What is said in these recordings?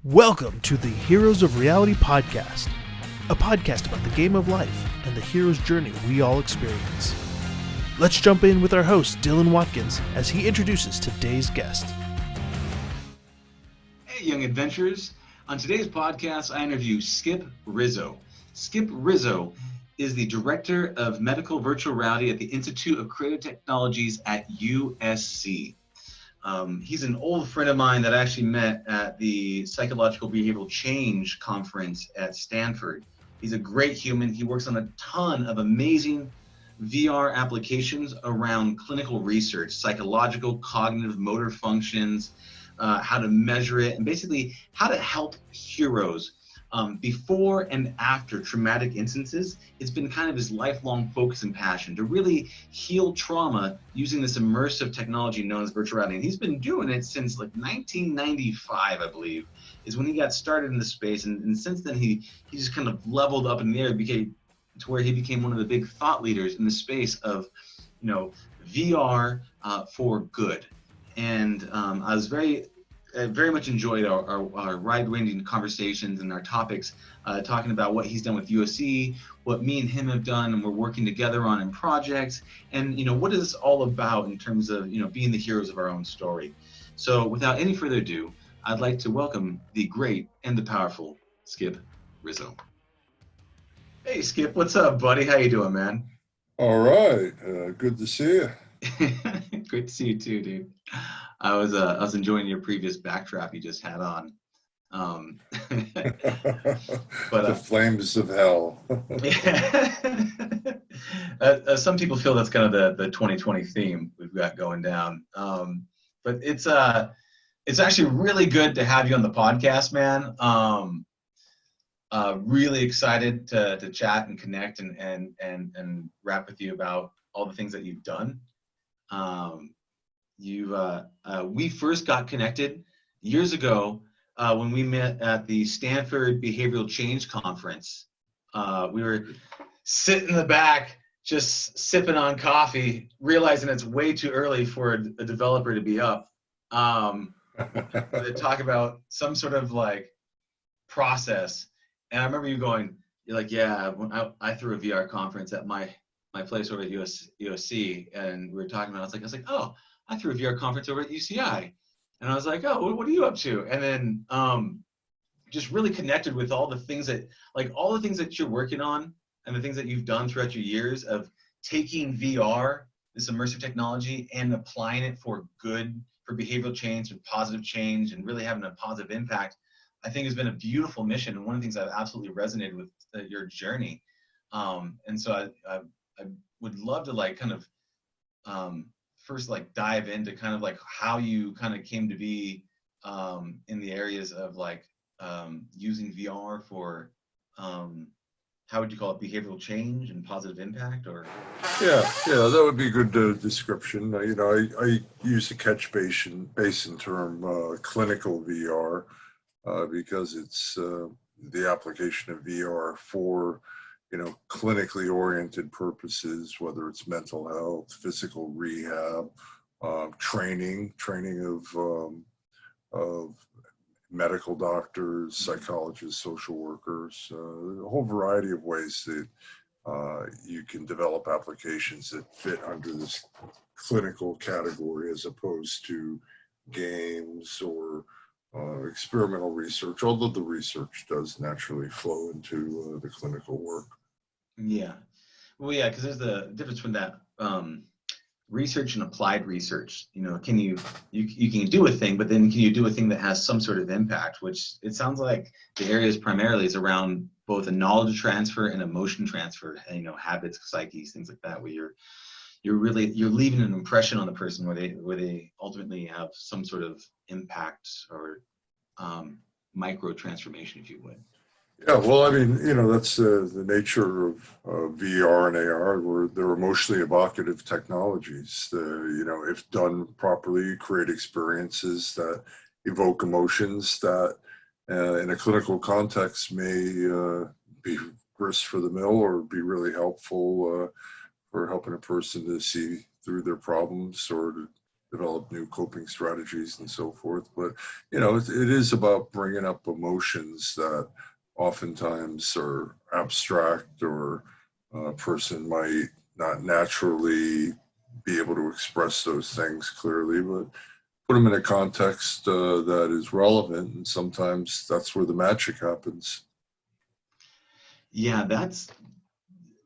Welcome to the Heroes of Reality podcast, a podcast about the game of life and the hero's journey we all experience. Let's jump in with our host, Dylan Watkins, as he introduces today's guest. Hey, young adventurers. On today's podcast, I interview Skip Rizzo. Skip Rizzo is the Director of Medical Virtual Reality at the Institute of Creative Technologies at USC. He's an old friend of mine that I actually met at the Psychological Behavioral Change Conference at Stanford. He's a great human. He works on a ton of amazing VR applications around clinical research, psychological, cognitive, motor functions, how to measure it, and basically how to help heroes before and after traumatic instances. It's been kind of his lifelong focus and passion to really heal trauma using this immersive technology known as virtual reality. And he's been doing it since like 1995, I believe, is when he got started in the space. And since then, he just kind of leveled up in the air, became to where he became one of the big thought leaders in the space of, VR for good. And I was very much enjoyed our wide-ranging conversations and our topics, talking about what he's done with USC, what me and him have done, and we're working together on in projects, and what is this all about in terms of being the heroes of our own story. So without any further ado, I'd like to welcome the great and the powerful Skip Rizzo. Hey Skip, what's up, buddy? How you doing, man? All right, good to see you. Great to see you too, dude. I was enjoying your previous backdrop you just had on. But The flames of hell. Some people feel that's kind of the 2020 theme we've got going down. But it's actually really good to have you on the podcast, man. Really excited to chat and connect and rap with you about all the things that you've done. We first got connected years ago when we met at the Stanford Behavioral Change Conference. We were sitting in the back just sipping on coffee, realizing it's way too early for a developer to be up. They talk about some sort of like process. And I remember you're like, yeah, when I threw a VR conference at my place over at USC, and we were talking about, I was like, oh, I threw a VR conference over at UCI. And I was like, oh, what are you up to? And then just really connected with all the things that you're working on and the things that you've done throughout your years of taking VR, this immersive technology, and applying it for behavioral change and positive change and really having a positive impact. I think has been a beautiful mission, and one of the things I've absolutely resonated with your journey. And so I would love to first dive into kind of like how you kind of came to be in the areas of using VR for how would you call it, behavioral change and positive impact, or? Yeah, that would be a good description. I use the catch basin term clinical VR because it's the application of VR for clinically oriented purposes, whether it's mental health, physical rehab, training of medical doctors, psychologists, social workers, a whole variety of ways that you can develop applications that fit under this clinical category as opposed to games or experimental research, although the research does naturally flow into the clinical work. Yeah. Well, yeah, because there's the difference between that research and applied research. Can you can do a thing, but then can you do a thing that has some sort of impact, which it sounds like the areas primarily is around both a knowledge transfer and emotion transfer, habits, psyches, things like that, where you're leaving an impression on the person where they ultimately have some sort of impact or micro transformation, if you would. Yeah, well, I mean, that's the nature of VR and AR, where they're emotionally evocative technologies. If done properly, create experiences that evoke emotions that in a clinical context may be grist for the mill or be really helpful for helping a person to see through their problems or to develop new coping strategies and so forth. But, it is about bringing up emotions that oftentimes are abstract, or a person might not naturally be able to express those things clearly, but put them in a context that is relevant. And sometimes that's where the magic happens. Yeah, that's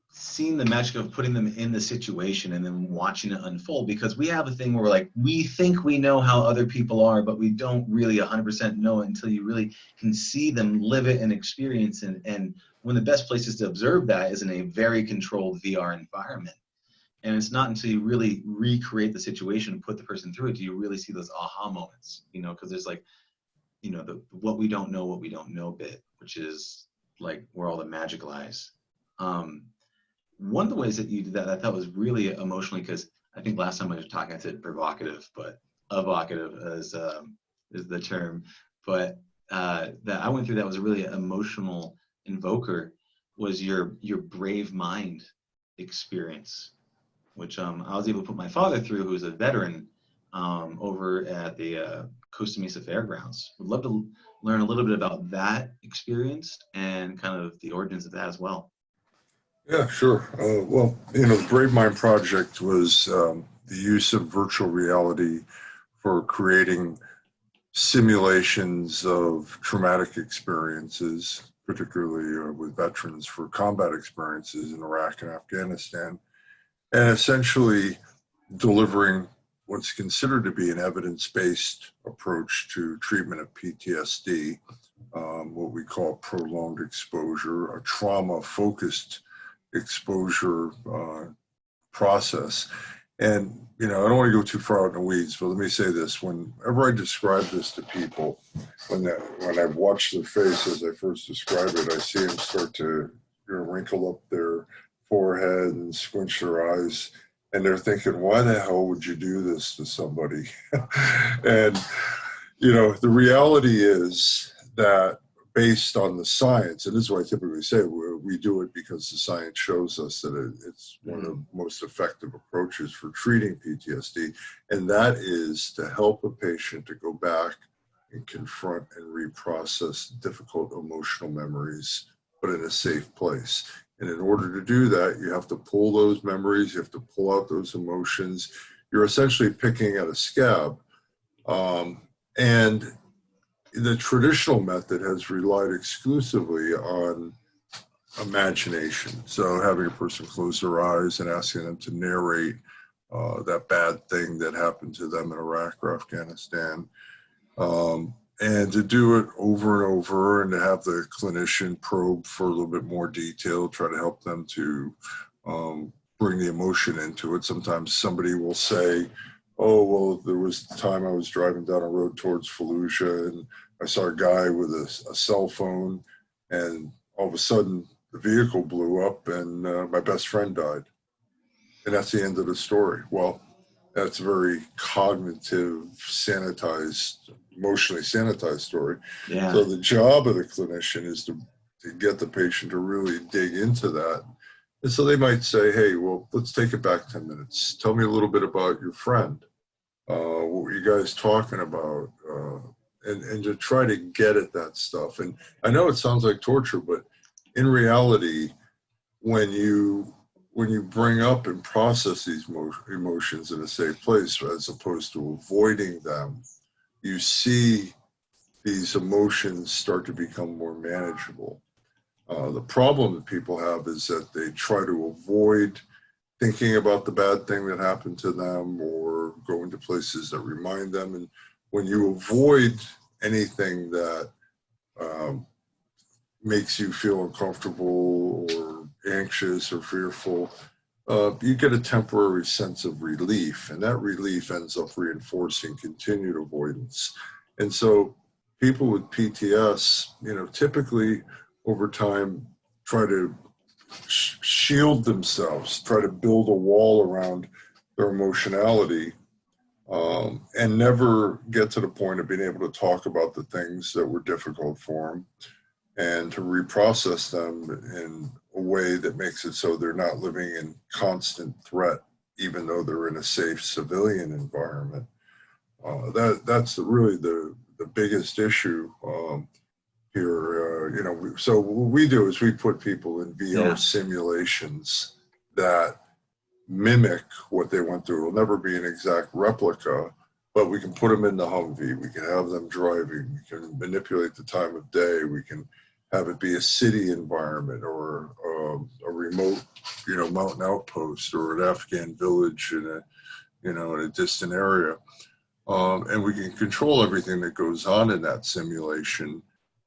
seeing the magic of putting them in the situation and then watching it unfold, because we have a thing where we're like, we think we know how other people are, but we don't really 100% know it until you really can see them live it and experience it. And one of the best places to observe that is in a very controlled VR environment. And it's not until you really recreate the situation and put the person through it do you really see those aha moments, because there's like, the what we don't know bit, which is like where all the magic lies. One of the ways that you did that I thought was really emotionally, because I think last time I was talking, I said provocative, but evocative is the term. But that I went through that was a really emotional invoker, was your brave mind experience, which I was able to put my father through, who's a veteran, over at the Costa Mesa Fairgrounds. Would love to learn a little bit about that experience and kind of the origins of that as well. Yeah, sure. Well, the Brave Mind Project was the use of virtual reality for creating simulations of traumatic experiences, particularly with veterans, for combat experiences in Iraq and Afghanistan, and essentially delivering what's considered to be an evidence-based approach to treatment of PTSD, what we call prolonged exposure, a trauma-focused exposure process. And, I don't want to go too far out in the weeds, but let me say this. Whenever I describe this to people, when I watch their face as I first describe it, I see them start to wrinkle up their forehead and squinch their eyes. And they're thinking, why the hell would you do this to somebody? And, the reality is that, based on the science, and this is what I typically say, we do it because the science shows us that it's one of the most effective approaches for treating PTSD, and that is to help a patient to go back and confront and reprocess difficult emotional memories, but in a safe place. And in order to do that, you have to pull those memories, you have to pull out those emotions. You're essentially picking at a scab. And the traditional method has relied exclusively on imagination. So having a person close their eyes and asking them to narrate that bad thing that happened to them in Iraq or Afghanistan. And to do it over and over, and to have the clinician probe for a little bit more detail, try to help them to bring the emotion into it. Sometimes somebody will say, oh, well, there was the time I was driving down a road towards Fallujah, and I saw a guy with a cell phone, and all of a sudden the vehicle blew up, and my best friend died. And that's the end of the story. Well, that's a very cognitive, sanitized, emotionally sanitized story. Yeah. So the job of the clinician is to get the patient to really dig into that. And so they might say, hey, well, let's take it back 10 minutes. Tell me a little bit about your friend. What were you guys talking about? And to try to get at that stuff. And I know it sounds like torture, but in reality, when you bring up and process these emotions in a safe place, as opposed to avoiding them, you see these emotions start to become more manageable. The problem that people have is that they try to avoid thinking about the bad thing that happened to them, or going to places that remind them. And when you avoid anything that makes you feel uncomfortable or anxious or fearful, you get a temporary sense of relief, and that relief ends up reinforcing continued avoidance. And so people with PTS, typically over time try to shield themselves, try to build a wall around their emotionality, and never get to the point of being able to talk about the things that were difficult for them, and to reprocess them in a way that makes it so they're not living in constant threat, even though they're in a safe civilian environment. That's really the biggest issue here. So what we do is we put people in VR Yeah. simulations that mimic what they went through. It'll never be an exact replica, but we can put them in the Humvee. We can have them driving. We can manipulate the time of day. We can have it be a city environment or a remote, mountain outpost or an Afghan village in a distant area. And we can control everything that goes on in that simulation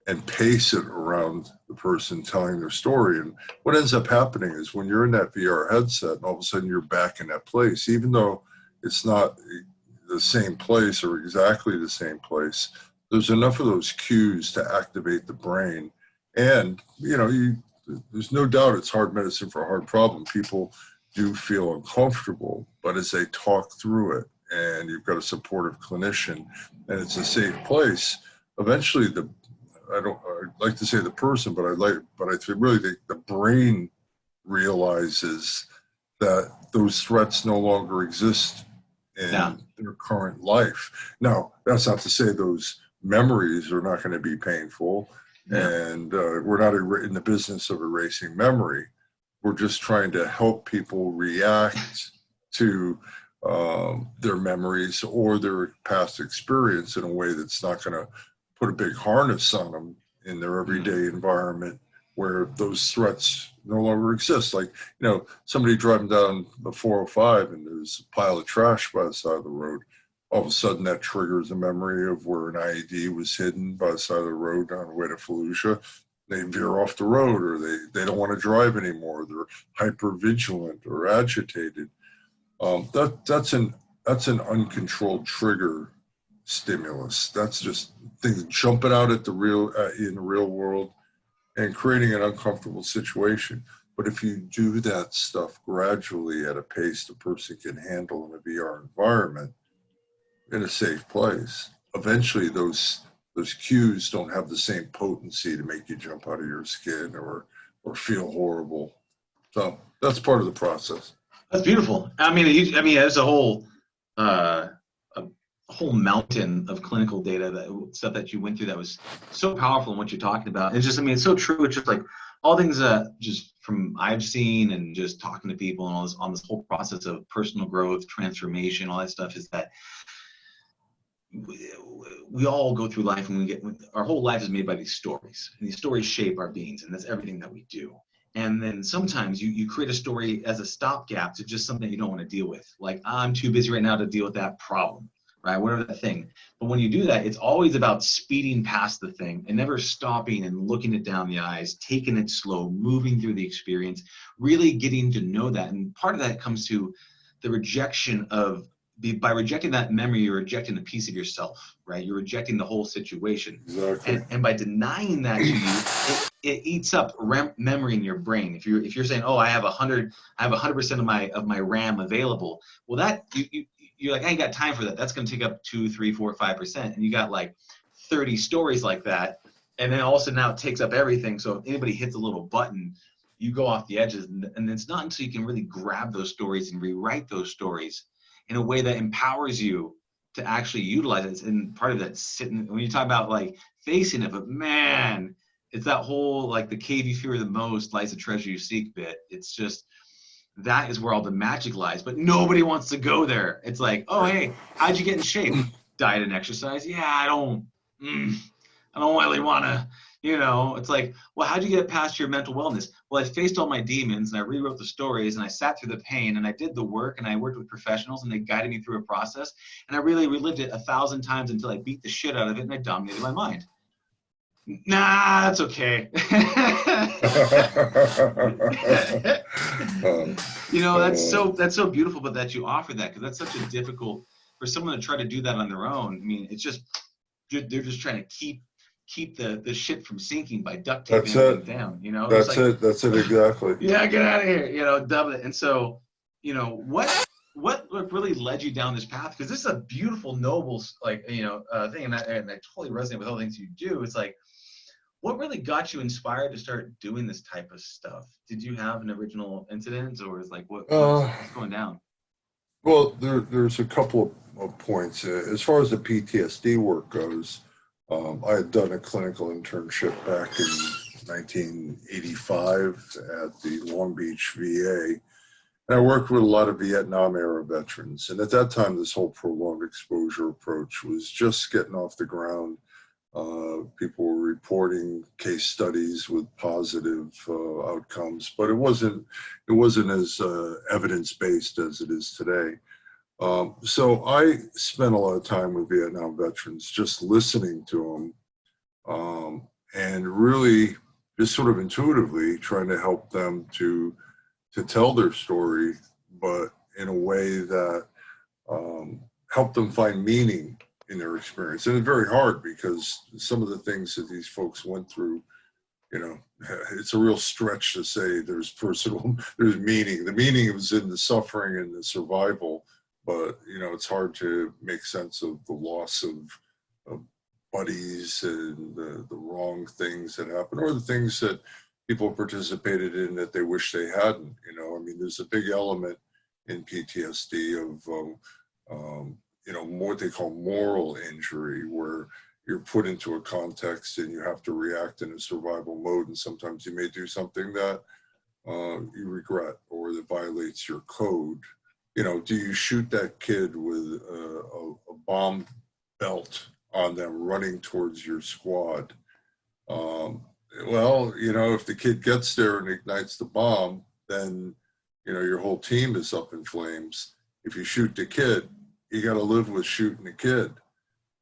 and pace it around the person telling their story. And what ends up happening is when you're in that VR headset and all of a sudden you're back in that place, even though it's not the same place or exactly the same place, there's enough of those cues to activate the brain. And, there's no doubt it's hard medicine for a hard problem. People do feel uncomfortable, but as they talk through it and you've got a supportive clinician and it's a safe place, eventually I like to say the person, but I really think the brain realizes that those threats no longer exist in their current life. Now, that's not to say those memories are not going to be painful, and we're not in the business of erasing memory. We're just trying to help people react to their memories or their past experience in a way that's not going to put a big harness on them in their everyday environment where those threats no longer exist. Like, somebody driving down the 405 and there's a pile of trash by the side of the road. All of a sudden that triggers a memory of where an IED was hidden by the side of the road on the way to Fallujah. They veer off the road or they don't want to drive anymore. They're hyper vigilant or agitated. That's an uncontrolled trigger stimulus. That's just things jumping out at in the real world and creating an uncomfortable situation. But if you do that stuff gradually at a pace the person can handle in a VR environment in a safe place, eventually those cues don't have the same potency to make you jump out of your skin or feel horrible. So that's part of the process. That's beautiful. I mean, there's a whole mountain of clinical data, stuff that you went through that was so powerful in what you're talking about. It's just, it's so true. It's just like all things just from I've seen and just talking to people and all this on this whole process of personal growth, transformation, all that stuff is that we all go through life and our whole life is made by these stories, and these stories shape our beings, and that's everything that we do. And then sometimes you create a story as a stopgap to just something you don't want to deal with. Like, I'm too busy right now to deal with that problem, right? Whatever that thing. But when you do that, it's always about speeding past the thing and never stopping and looking it down the eyes, taking it slow, moving through the experience, really getting to know that. And part of that comes to the rejection of, by rejecting that memory, you're rejecting a piece of yourself, right? You're rejecting the whole situation. Exactly. And by denying that to you, it eats up memory in your brain. If you're saying, oh, I have 100% of my RAM available, well, that you're like, I ain't got time for that. That's going to take up 2, 3, 4, 5%, and you got like 30 stories like that, and then all of a sudden now it takes up everything. So if anybody hits a little button, you go off the edges, and it's not until you can really grab those stories and rewrite those stories in a way that empowers you to actually utilize it. And part of that sitting, when you talk about like facing it, but man, it's that whole like the cave you fear the most lies the treasure you seek bit. It's just, that is where all the magic lies, but nobody wants to go there. It's like, oh, hey, how'd you get in shape? Diet and exercise. Yeah, I don't really want to, it's like, well, how'd you get past your mental wellness? Well, I faced all my demons and I rewrote the stories and I sat through the pain and I did the work and I worked with professionals and they guided me through a process. And I really relived it 1,000 times until I beat the shit out of it and I dominated my mind. Nah, that's okay. That's so beautiful, but that you offer that, because that's such a difficult for someone to try to do that on their own. I mean, it's just, they're just trying to keep the shit from sinking by duct taping everything down. That's it exactly. Yeah, get out of here. Dub it. And so, what really led you down this path? Because this is a beautiful, noble thing, and I totally resonate with all the things you do. It's like, what really got you inspired to start doing this type of stuff? Did you have an original incident, or is like what's going down? Well, there's a couple of points. As far as the PTSD work goes, I had done a clinical internship back in 1985 at the Long Beach VA. And I worked with a lot of Vietnam era veterans. And at that time, this whole prolonged exposure approach was just getting off the ground. People were reporting case studies with positive outcomes, but it wasn't as evidence based as it is today. So I spent a lot of time with Vietnam veterans, just listening to them, and really just sort of intuitively trying to help them to tell their story, but in a way that helped them find meaning in their experience. And it's very hard because some of the things that these folks went through, you know, it's a real stretch to say there's there's meaning. The meaning was in the suffering and the survival, but, you know, it's hard to make sense of the loss of buddies and the wrong things that happened, or the things that people participated in that they wish they hadn't. You know, I mean, there's a big element in PTSD of you know, what they call moral injury, where you're put into a context and you have to react in a survival mode, and sometimes you may do something that you regret or that violates your code. You know, do you shoot that kid with a bomb belt on them running towards your squad? Well, you know, if the kid gets there and ignites the bomb, then, you know, your whole team is up in flames. If you shoot the kid, you got to live with shooting the kid.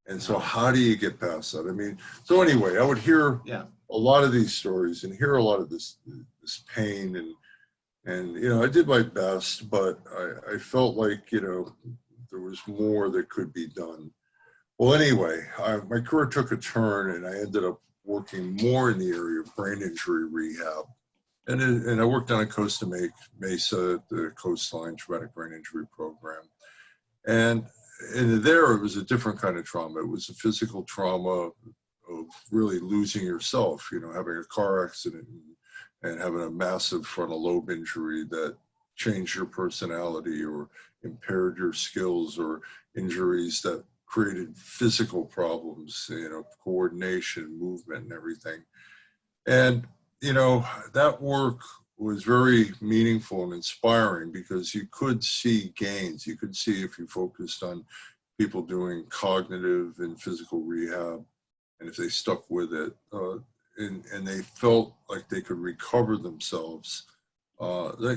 And so how do you get past that? I mean, so anyway, I would hear a lot of these stories and hear a lot of this pain, and, you know, I did my best, but I felt like, you know, there was more that could be done. Well, anyway, my career took a turn, and I ended up working more in the area of brain injury rehab. And I worked on a Costa Mesa, the Coastline Traumatic Brain Injury Program. And there, it was a different kind of trauma. It was a physical trauma of really losing yourself, you know, having a car accident and having a massive frontal lobe injury that changed your personality or impaired your skills, or injuries that created physical problems, you know, coordination, movement, and everything. And, you know, that work was very meaningful and inspiring because you could see gains. You could see, if you focused on people doing cognitive and physical rehab, and if they stuck with it, and they felt like they could recover themselves, that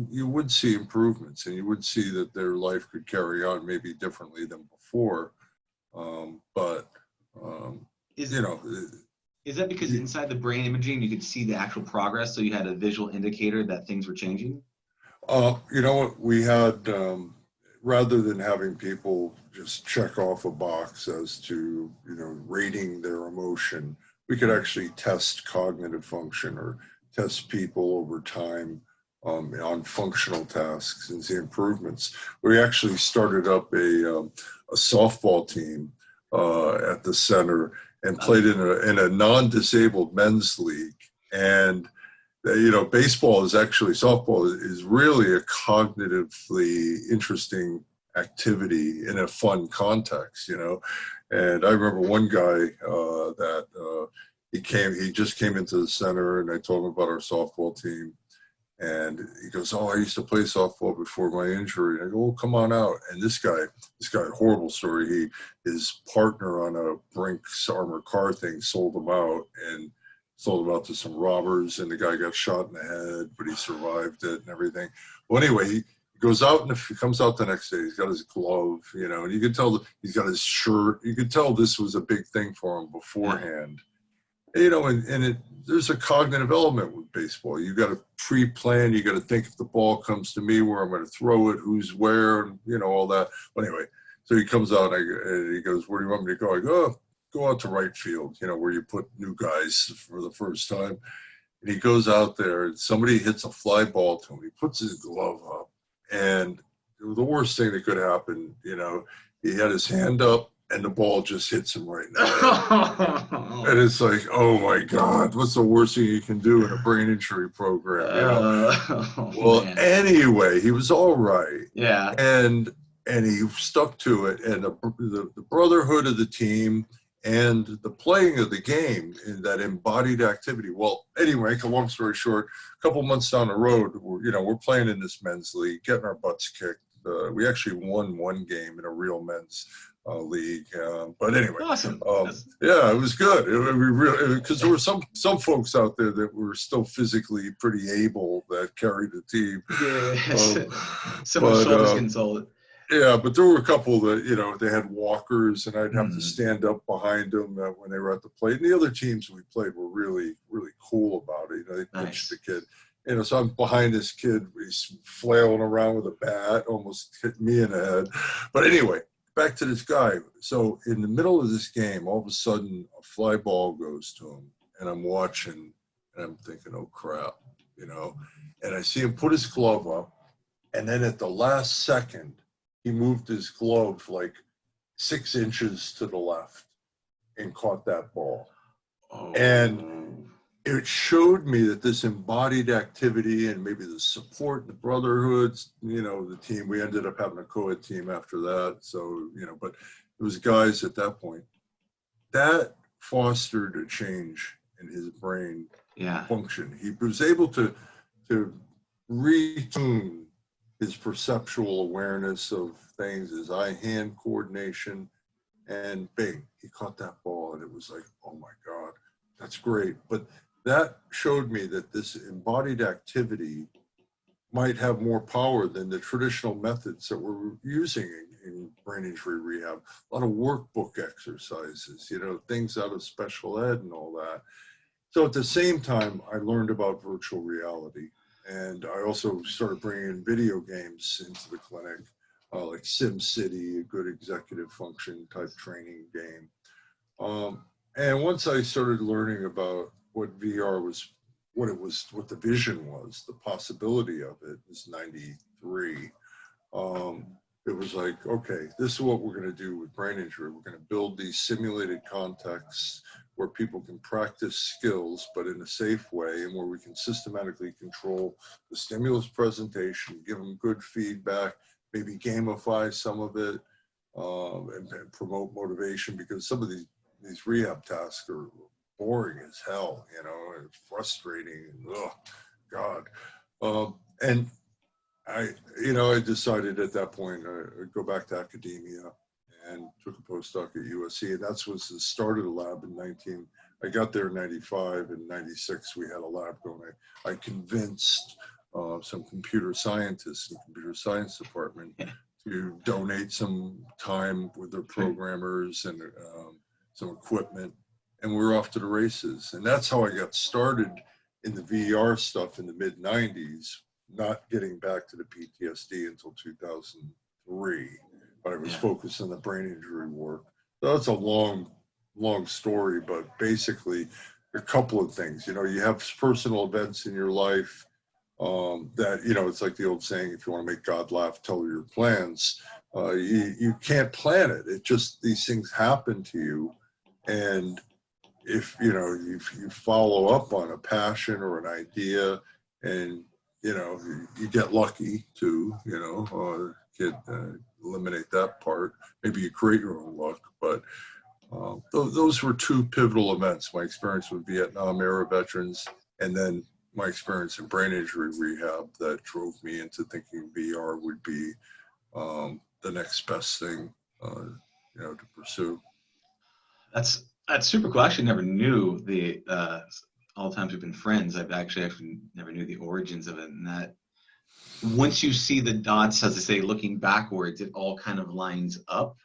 you would see improvements, and you would see that their life could carry on maybe differently than before. You know, is that because inside the brain imaging you could see the actual progress, so you had a visual indicator that things were changing? You know what, we had, rather than having people just check off a box as to, you know, rating their emotion, we could actually test cognitive function or test people over time on functional tasks and see improvements. We actually started up a softball team at the center and played in a non-disabled men's league. And you know, softball is really a cognitively interesting activity in a fun context, you know. And I remember one guy he just came into the center, and I told him about our softball team. And he goes, "Oh, I used to play softball before my injury." And I go, "Well, come on out." And this guy, horrible story. His partner on a Brinks armored car thing sold him out to some robbers, and the guy got shot in the head, but he survived it and everything. Well, anyway, he goes out, and he comes out the next day. He's got his glove, you know, and you could tell he's got his shirt. You could tell this was a big thing for him beforehand. You know, and there's a cognitive element with baseball. You got to pre-plan. You got to think, if the ball comes to me, where I'm going to throw it, who's where, and, you know, all that. But anyway, so he comes out, and he goes, "Where do you want me to go?" I go, "Oh, go out to right field, you know, where you put new guys for the first time." And he goes out there, and somebody hits a fly ball to him. He puts his glove up, and the worst thing that could happen, you know, he had his hand up, and the ball just hits him right in the head. And it's like, oh my God, what's the worst thing you can do in a brain injury program? You know? Well, man. Anyway, he was all right. Yeah. And he stuck to it, and the brotherhood of the team and the playing of the game in that embodied activity. Well, anyway, make a long story short, a couple months down the road, we're playing in this men's league, getting our butts kicked. We actually won one game in a real men's league, but anyway, Awesome. yeah, it was good. Because there were some folks out there that were still physically pretty able that carried the team. Yeah. Some of the shoulders getting solid. Yeah, but there were a couple that, they had walkers, and I'd have to stand up behind them when they were at the plate. And the other teams we played were really, really cool about it. They pitched the kid. So I'm behind this kid. He's flailing around with a bat, almost hit me in the head. But anyway, back to this guy. So in the middle of this game, all of a sudden, a fly ball goes to him. And I'm watching, and I'm thinking, oh, crap, And I see him put his glove up. And then at the last second, he moved his glove like 6 inches to the left and caught that ball. Oh. And it showed me that this embodied activity and maybe the support, the brotherhoods, the team, we ended up having a co-ed team after that. So, but it was guys at that point. That fostered a change in his brain function. He was able to retune his perceptual awareness of things, his eye-hand coordination, and bing, he caught that ball, and it was like, oh my God, that's great. But that showed me that this embodied activity might have more power than the traditional methods that we're using in brain injury rehab. A lot of workbook exercises, things out of special ed and all that. So at the same time, I learned about virtual reality. And I also started bringing video games into the clinic, like SimCity, a good executive function type training game. And once I started learning about what VR was, what the vision was, the possibility of it was 93. It was like, okay, this is what we're going to do with brain injury. We're going to build these simulated contexts where people can practice skills, but in a safe way, and where we can systematically control the stimulus presentation, give them good feedback, maybe gamify some of it, and promote motivation, because some of these rehab tasks are boring as hell, and frustrating, and oh, God. And I decided at that point I'd go back to academia and took a postdoc at USC, and that was the start of the lab I got there in 95, and 96 we had a lab going. I convinced some computer scientists in the computer science department to donate some time with their programmers and some equipment, and we were off to the races. And that's how I got started in the VR stuff in the mid-90s, not getting back to the PTSD until 2003. But I was focused on the brain injury work. So that's a long story, but basically a couple of things. You have personal events in your life that, it's like the old saying, if you want to make God laugh, tell her your plans. You can't plan it. It just, these things happen to you. And if, you follow up on a passion or an idea, and, you get lucky too, eliminate that part. Maybe you create your own luck, but those were two pivotal events. My experience with Vietnam era veterans, and then my experience in brain injury rehab, that drove me into thinking VR would be the next best thing, to pursue. That's super cool. I actually never knew the all the times we've been friends. I've actually never knew the origins of it, and that once you see the dots, as I say, looking backwards, it all kind of lines up.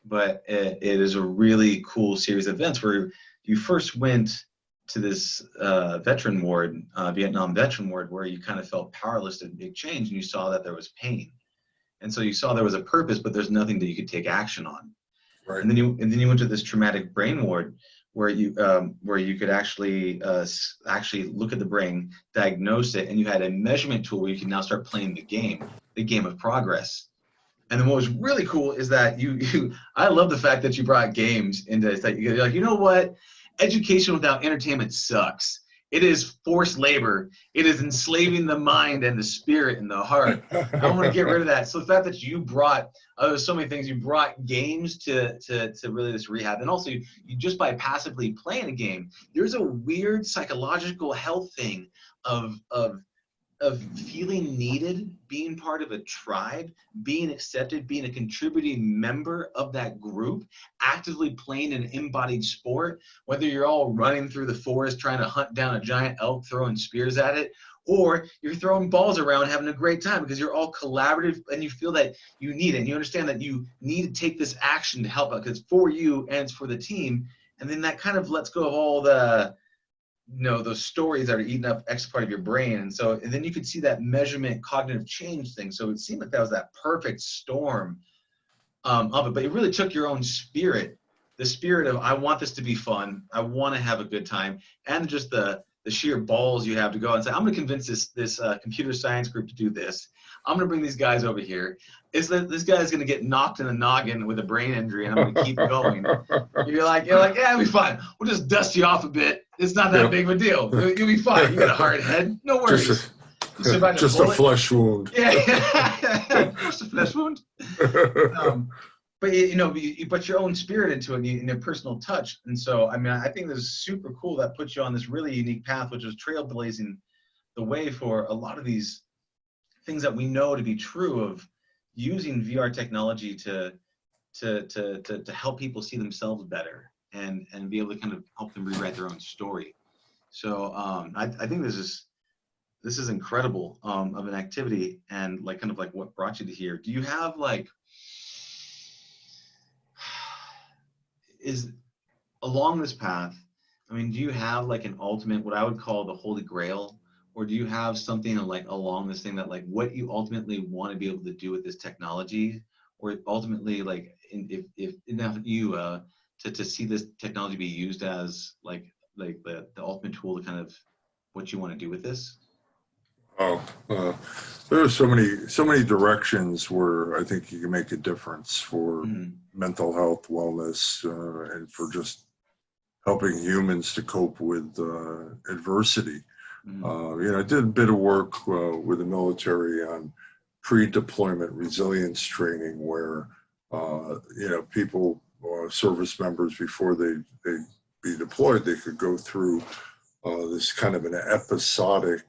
But it is a really cool series of events where you first went to this veteran ward, Vietnam veteran ward, where you kind of felt powerless to make change, and you saw that there was pain. And so you saw there was a purpose, but there's nothing that you could take action on. Right. And then you went to this traumatic brain ward where you could actually look at the brain, diagnose it, and you had a measurement tool where you can now start playing the game of progress. And then what was really cool is that I love the fact that you brought games into it. You're like, you know what? Education without entertainment sucks. It is forced labor. It is enslaving the mind and the spirit and the heart. I want to get rid of that. So the fact that you brought, there's so many things, you brought games to really this rehab. And also, you just by passively playing a game, there's a weird psychological health thing of feeling needed, being part of a tribe, being accepted, being a contributing member of that group, actively playing an embodied sport, whether you're all running through the forest trying to hunt down a giant elk, throwing spears at it, or you're throwing balls around having a great time because you're all collaborative and you feel that you need it. And you understand that you need to take this action to help out because it's for you and it's for the team. And then that kind of lets go of all the those stories that are eating up X part of your brain. And then you could see that measurement cognitive change thing. So it seemed like that was that perfect storm of it, but it really took your own spirit, the spirit of, I want this to be fun. I want to have a good time. And just the sheer balls you have to go and say, I'm going to convince this computer science group to do this. I'm going to bring these guys over here. This guy's going to get knocked in the noggin with a brain injury, and I'm going to keep going. You're like, yeah, it'll be fine. We'll just dust you off a bit. It's not that big of a deal. You'll be fine. You got a hard head. No worries. Just a flesh wound. Yeah, just a flesh wound. But you put your own spirit into it and your personal touch. And so, I mean, I think this is super cool that puts you on this really unique path, which is trailblazing the way for a lot of these things that we know to be true of using VR technology to help people see themselves better and be able to kind of help them rewrite their own story. So I think this is incredible of an activity, and like kind of like what brought you to here. Do you have like, is along this path, I mean, do you have like an ultimate, what I would call the holy grail, or do you have something like along this thing that like what you ultimately want to be able to do with this technology, or ultimately like if enough you to see this technology be used as like the ultimate tool to kind of what you want to do with this? There are so many directions where I think you can make a difference for mental health, wellness, and for just helping humans to cope with adversity. I did a bit of work with the military on pre-deployment resilience training, where people, service members, before they be deployed, they could go through this kind of an episodic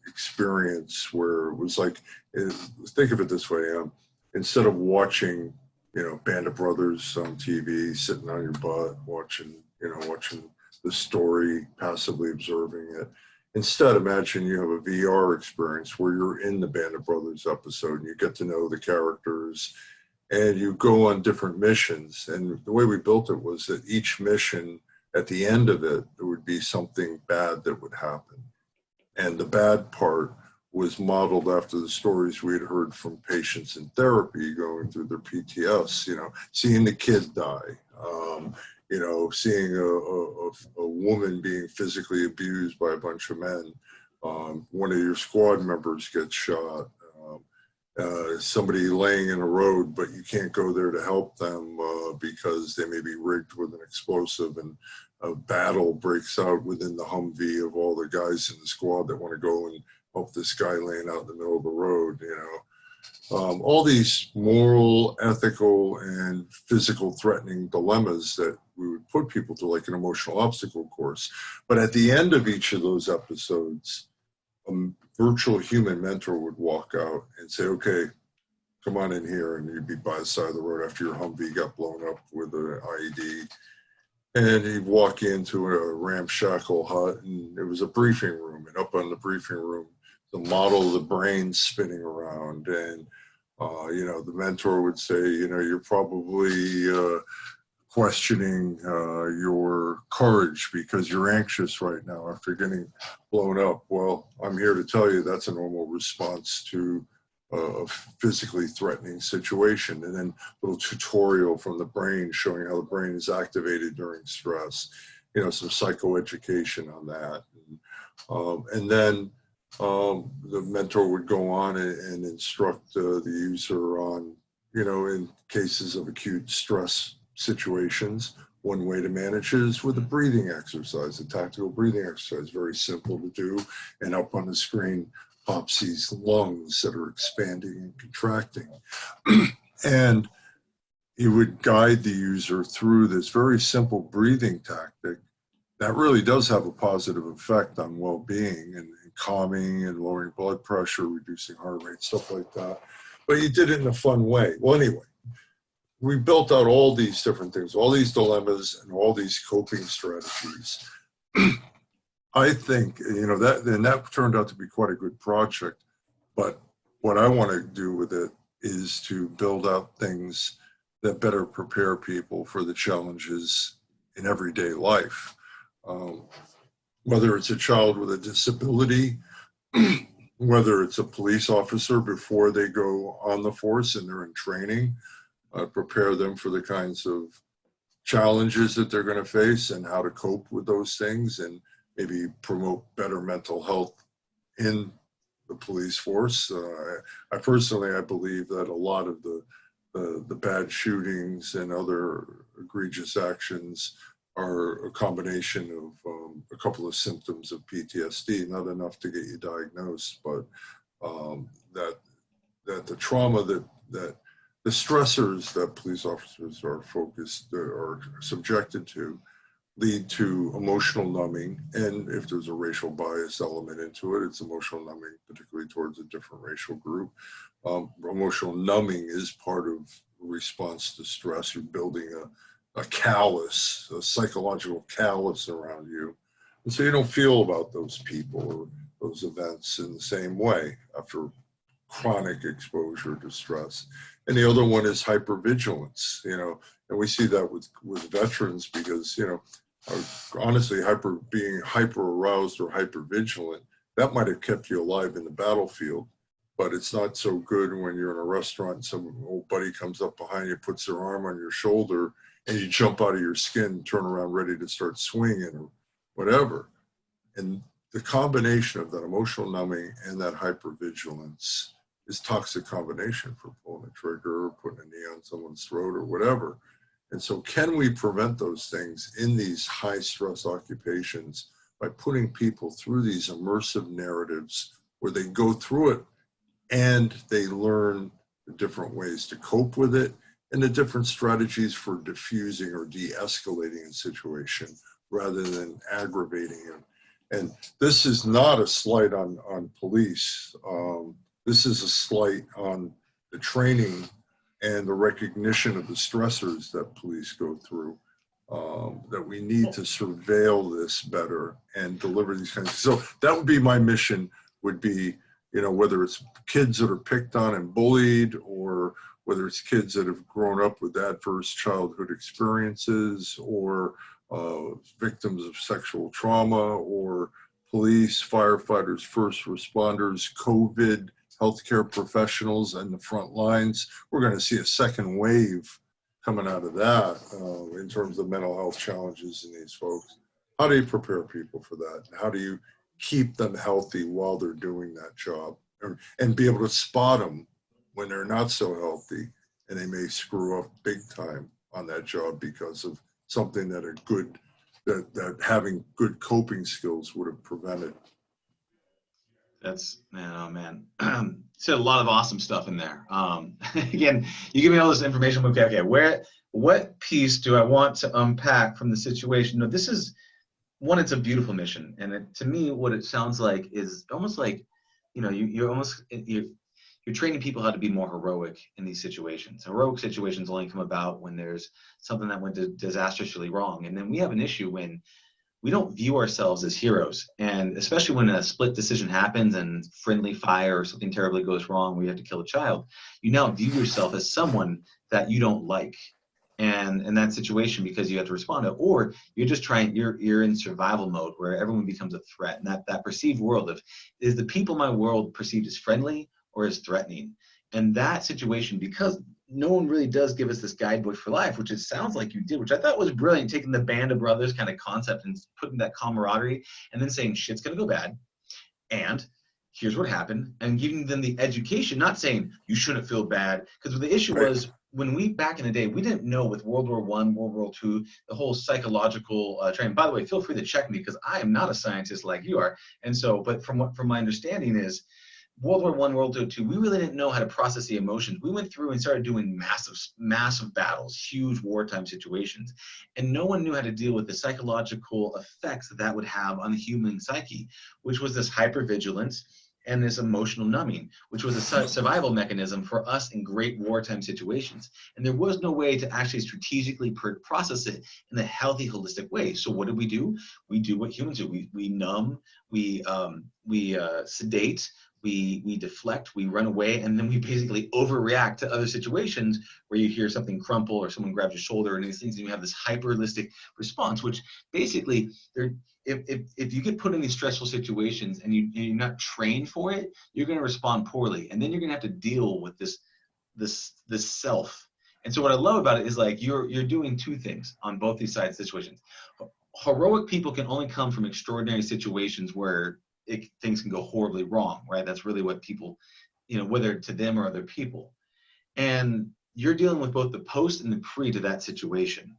experience where it was like, think of it this way, instead of watching, Band of Brothers on TV, sitting on your butt, watching the story, passively observing it. Instead, imagine you have a VR experience where you're in the Band of Brothers episode and you get to know the characters and you go on different missions. And the way we built it was that each mission, at the end of it, there would be something bad that would happen. And the bad part was modeled after the stories we had heard from patients in therapy going through their PTS, seeing the kid die, seeing a woman being physically abused by a bunch of men, one of your squad members gets shot, somebody laying in a road, but you can't go there to help them because they may be rigged with an explosive, and a battle breaks out within the Humvee of all the guys in the squad that want to go and help this guy laying out in the middle of the road, all these moral, ethical, and physical threatening dilemmas that we would put people through, like an emotional obstacle course. But at the end of each of those episodes, a virtual human mentor would walk out and say, okay, come on in here. And you'd be by the side of the road after your Humvee got blown up with an IED. And he'd walk into a ramshackle hut, and it was a briefing room. And up on the briefing room, the model of the brain spinning around. And, the mentor would say, you're probably questioning your courage because you're anxious right now after getting blown up. Well, I'm here to tell you that's a normal response to a physically threatening situation. And then a little tutorial from the brain showing how the brain is activated during stress, some psychoeducation on that. And then the mentor would go on and instruct the user on, in cases of acute stress situations, One way to manage it is with a breathing exercise, a tactical breathing exercise, very simple to do. And up on the screen pops these lungs that are expanding and contracting. And you would guide the user through this very simple breathing tactic that really does have a positive effect on well-being and calming and lowering blood pressure, reducing heart rate, stuff like that. But you did it in a fun way. Well, anyway, we built out all these different things, all these dilemmas and all these coping strategies. I think, that turned out to be quite a good project. But what I want to do with it is to build out things that better prepare people for the challenges in everyday life. Whether it's a child with a disability, whether it's a police officer before they go on the force and they're in training, prepare them for the kinds of challenges that they're going to face and how to cope with those things, and maybe promote better mental health in the police force. I believe that a lot of the bad shootings and other egregious actions are a combination of a couple of symptoms of PTSD, not enough to get you diagnosed, but that the trauma that the stressors that police officers are subjected to lead to emotional numbing. And if there's a racial bias element into it, it's emotional numbing, particularly towards a different racial group. Emotional numbing is part of response to stress. You're building a callus, a psychological callus around you. And so you don't feel about those people or those events in the same way after chronic exposure to stress. And the other one is hypervigilance, and we see that with veterans because, honestly, being hyper aroused or hypervigilant, that might have kept you alive in the battlefield, but it's not so good when you're in a restaurant and some old buddy comes up behind you, puts their arm on your shoulder, and you jump out of your skin, turn around ready to start swinging or whatever. And the combination of that emotional numbing and that hypervigilance is toxic combination for pulling a trigger or putting a knee on someone's throat or whatever. And so can we prevent those things in these high stress occupations by putting people through these immersive narratives where they go through it and they learn the different ways to cope with it and the different strategies for diffusing or de-escalating a situation rather than aggravating it. And this is not a slight on police. This is a slight on the training and the recognition of the stressors that police go through, that we need to surveil this better and deliver these kinds of, so that would be my mission, would be, whether it's kids that are picked on and bullied, or whether it's kids that have grown up with adverse childhood experiences, or victims of sexual trauma, or police, firefighters, first responders, COVID, healthcare professionals and the front lines. We're going to see a second wave coming out of that in terms of mental health challenges in these folks. How do you prepare people for that? How do you keep them healthy while they're doing that job, and be able to spot them when they're not so healthy and they may screw up big time on that job because of something that having good coping skills would have prevented? That's, man. Said a lot of awesome stuff in there. Again, you give me all this information. Okay, what piece do I want to unpack from the situation? No, this is one. It's a beautiful mission, and to me, what it sounds like is almost like, you're training people how to be more heroic in these situations. Heroic situations only come about when there's something that went disastrously wrong, and then we have an issue when we don't view ourselves as heroes. And especially when a split decision happens and friendly fire or something terribly goes wrong where you have to kill a child, you now view yourself as someone that you don't like. And in that situation, because you have to respond to it, or you're just you're in survival mode where everyone becomes a threat. And that perceived world of, is the people in my world perceived as friendly or as threatening? And that situation, because no one really does give us this guidebook for life, which it sounds like you did, which I thought was brilliant, taking the band of brothers kind of concept and putting that camaraderie and then saying shit's going to go bad. And here's what happened, and giving them the education, not saying you shouldn't feel bad. Because the issue was when we, back in the day, we didn't know with World War I, World War II, the whole psychological training. By the way, feel free to check me because I am not a scientist like you are. And so, but from my understanding is World War I, World War II, we really didn't know how to process the emotions. We went through and started doing massive battles, huge wartime situations. And no one knew how to deal with the psychological effects that would have on the human psyche, which was this hypervigilance and this emotional numbing, which was a survival mechanism for us in great wartime situations. And there was no way to actually strategically process it in a healthy, holistic way. So what do? We do what humans do. We numb, we sedate, we deflect, we run away, and then we basically overreact to other situations where you hear something crumple or someone grabs your shoulder and these things, and you have this hyperrealistic response, which basically if you get put in these stressful situations and you're not trained for it, you're going to respond poorly, and then you're going to have to deal with this self. And so what I love about it is like you're doing two things on both these sides situations. Heroic people can only come from extraordinary situations where things can go horribly wrong, right? That's really what people, whether to them or other people. And you're dealing with both the post and the pre to that situation.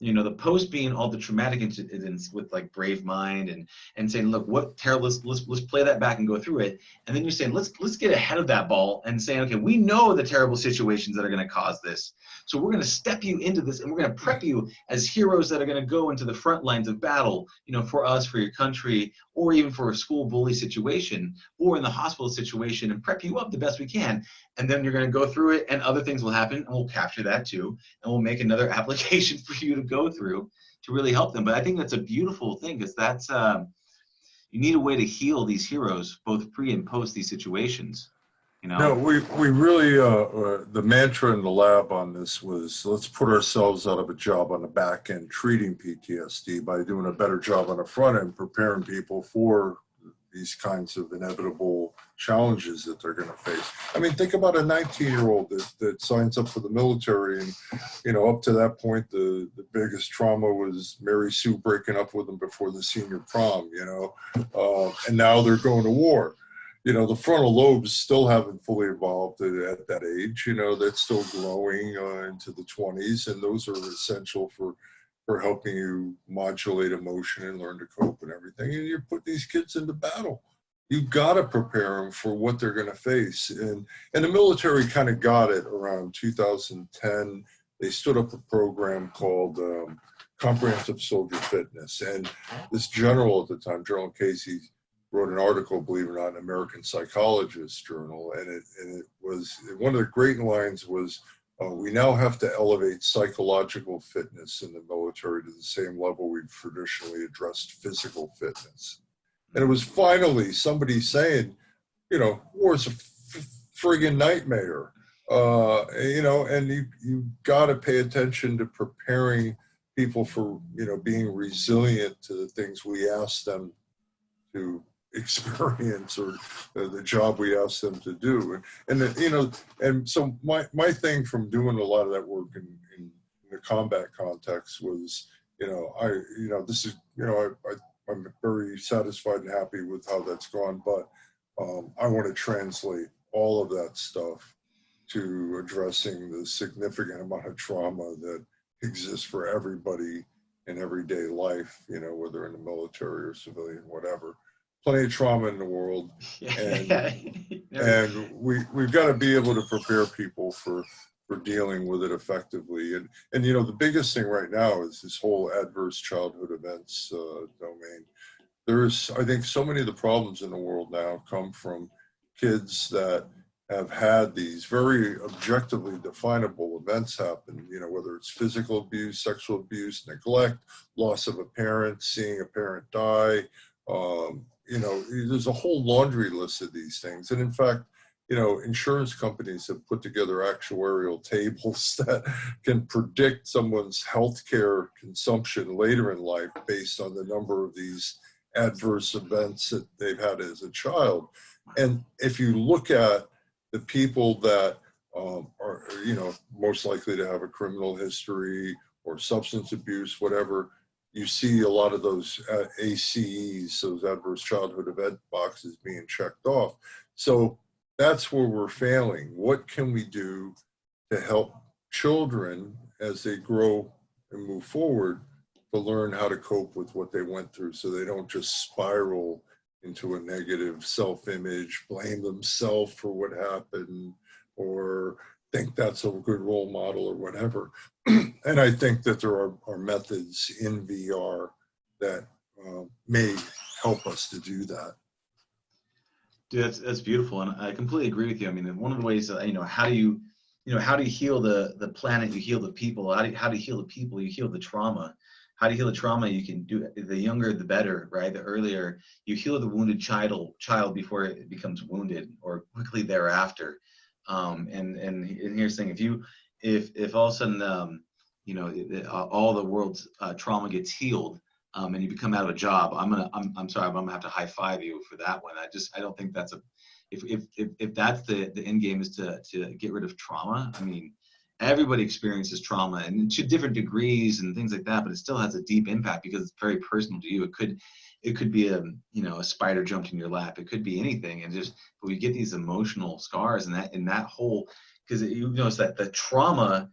The post being all the traumatic incidents with like Brave Mind and saying, look, what terrible, let's play that back and go through it. And then you're saying, let's get ahead of that ball and saying, okay, we know the terrible situations that are going to cause this. So we're going to step you into this and we're going to prep you as heroes that are going to go into the front lines of battle, for us, for your country, or even for a school bully situation or in the hospital situation, and prep you up the best we can. And then you're going to go through it and other things will happen and we'll capture that too. And we'll make another application for you to go through to really help them. But I think that's a beautiful thing because that's, you need a way to heal these heroes, both pre and post these situations. No, we really, the mantra in the lab on this was, let's put ourselves out of a job on the back end treating PTSD by doing a better job on the front end, preparing people for these kinds of inevitable challenges that they're going to face. I mean, think about a 19-year-old that signs up for the military and, up to that point, the biggest trauma was Mary Sue breaking up with him before the senior prom, and now they're going to war. The frontal lobes still haven't fully evolved at that age, that's still growing into the 20s, and those are essential for helping you modulate emotion and learn to cope and everything. And you put these kids into battle. You've got to prepare them for what they're going to face. And the military kind of got it around 2010. They stood up a program called Comprehensive Soldier Fitness. And this general at the time, General Casey, wrote an article, believe it or not, in American Psychologist Journal. And it was, one of the great lines was, we now have to elevate psychological fitness in the military to the same level we've traditionally addressed physical fitness. And it was finally somebody saying, war's a friggin' nightmare, and you got to pay attention to preparing people for, being resilient to the things we ask them to experience or the job we ask them to do. And so my thing from doing a lot of that work in the combat context was, this is, I'm very satisfied and happy with how that's gone, but I want to translate all of that stuff to addressing the significant amount of trauma that exists for everybody in everyday life, whether in the military or civilian, whatever. Plenty of trauma in the world, and we've got to be able to prepare people for dealing with it effectively. And the biggest thing right now is this whole adverse childhood events domain. There's, I think, so many of the problems in the world now come from kids that have had these very objectively definable events happen, whether it's physical abuse, sexual abuse, neglect, loss of a parent, seeing a parent die, there's a whole laundry list of these things. And in fact, insurance companies have put together actuarial tables that can predict someone's healthcare consumption later in life based on the number of these adverse events that they've had as a child. And if you look at the people that are, most likely to have a criminal history or substance abuse, whatever, you see a lot of those ACEs, those adverse childhood event boxes being checked off. So that's where we're failing. What can we do to help children, as they grow and move forward, to learn how to cope with what they went through, so they don't just spiral into a negative self-image, blame themselves for what happened, or think that's a good role model or whatever. And I think that there are methods in VR that may help us to do that. Dude, that's beautiful, and I completely agree with you. I mean, one of the ways that, how do you, how do you heal the planet? You heal the people. How do you heal the people? You heal the trauma. How do you heal the trauma? You can do it. The younger, the better, right? The earlier you heal the wounded child before it becomes wounded, or quickly thereafter. And here's the thing: if all of a sudden, all the world's trauma gets healed, and you become out of a job, I'm sorry, I'm gonna have to high five you for that one. I don't think that's if that's the end game, is to get rid of trauma. I mean, everybody experiences trauma, and to different degrees and things like that, but it still has a deep impact because it's very personal to you. It could be a spider jumped in your lap. It could be anything, and just, but we get these emotional scars, and that whole, because you notice that the trauma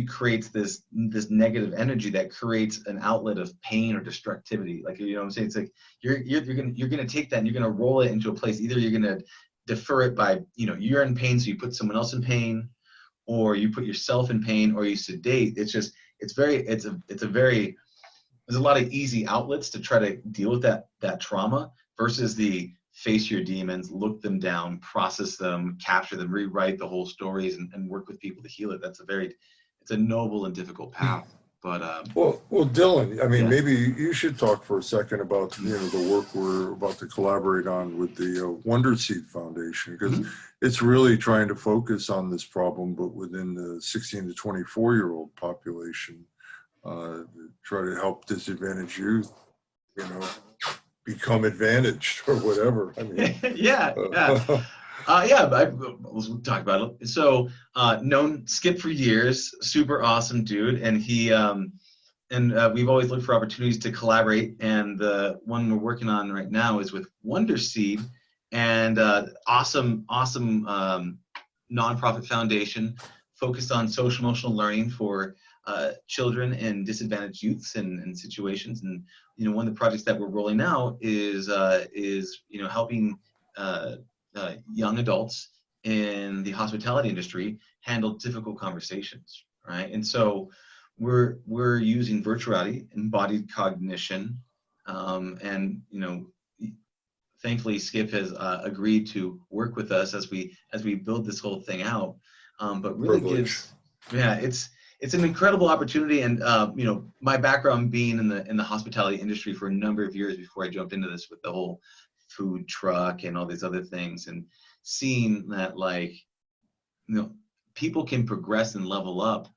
creates this negative energy that creates an outlet of pain or destructivity. Like, what I'm saying? It's like you're gonna take that and you're gonna roll it into a place. Either you're gonna defer it by, you're in pain, so you put someone else in pain, or you put yourself in pain, or you sedate. There's a lot of easy outlets to try to deal with that trauma, versus the face your demons, look them down, process them, capture them, rewrite the whole stories, and work with people to heal it. It's a noble and difficult path. But well, Dylan, I mean, yeah. maybe you should talk for a second about the work we're about to collaborate on with the Wonder Seed Foundation, because it's really trying to focus on this problem, but within the 16 to 24-year-old population, try to help disadvantaged youth, become advantaged or whatever. I mean, yeah. Let's talk about it. So, known Skip for years, super awesome dude, and we've always looked for opportunities to collaborate. And the one we're working on right now is with Wonder Seed, and awesome nonprofit foundation focused on social emotional learning for children and disadvantaged youths and situations. And one of the projects that we're rolling out is helping young adults in the hospitality industry handle difficult conversations, right? And so we're using virtual reality, embodied cognition, and thankfully Skip has agreed to work with us as we build this whole thing out. But really it's an incredible opportunity. And my background being in the hospitality industry for a number of years before I jumped into this with the whole food truck and all these other things, and seeing that people can progress and level up.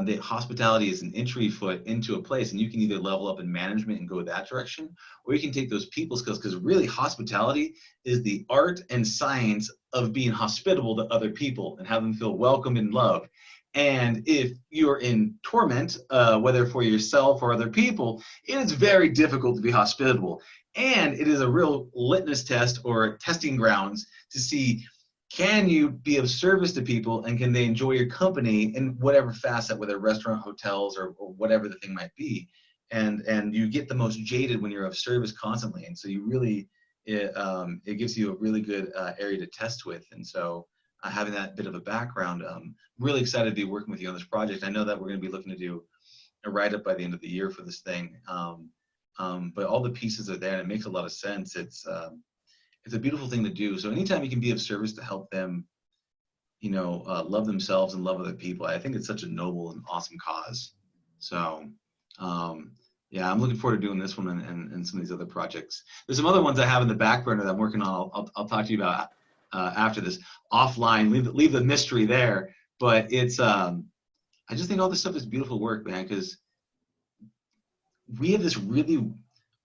The hospitality is an entry foot into a place, and you can either level up in management and go that direction, or you can take those people skills, because really hospitality is the art and science of being hospitable to other people and have them feel welcome and loved. And if you're in torment, whether for yourself or other people, it is very difficult to be hospitable. And it is a real litmus test or testing grounds to see, can you be of service to people, and can they enjoy your company in whatever facet, whether restaurant, hotels, or whatever the thing might be. And you get the most jaded when you're of service constantly. And so you really, it gives you a really good area to test with. And so having that bit of a background, really excited to be working with you on this project. I know that we're going to be looking to do a write-up by the end of the year for this thing. But all the pieces are there, and it makes a lot of sense. It's a beautiful thing to do. So anytime you can be of service to help them, love themselves and love other people, I think it's such a noble and awesome cause. So, yeah, I'm looking forward to doing this one and some of these other projects. There's some other ones I have in the back burner that I'm working on. I'll talk to you about after this offline. Leave the mystery there. But it's I just think all this stuff is beautiful work, man, because we have this really,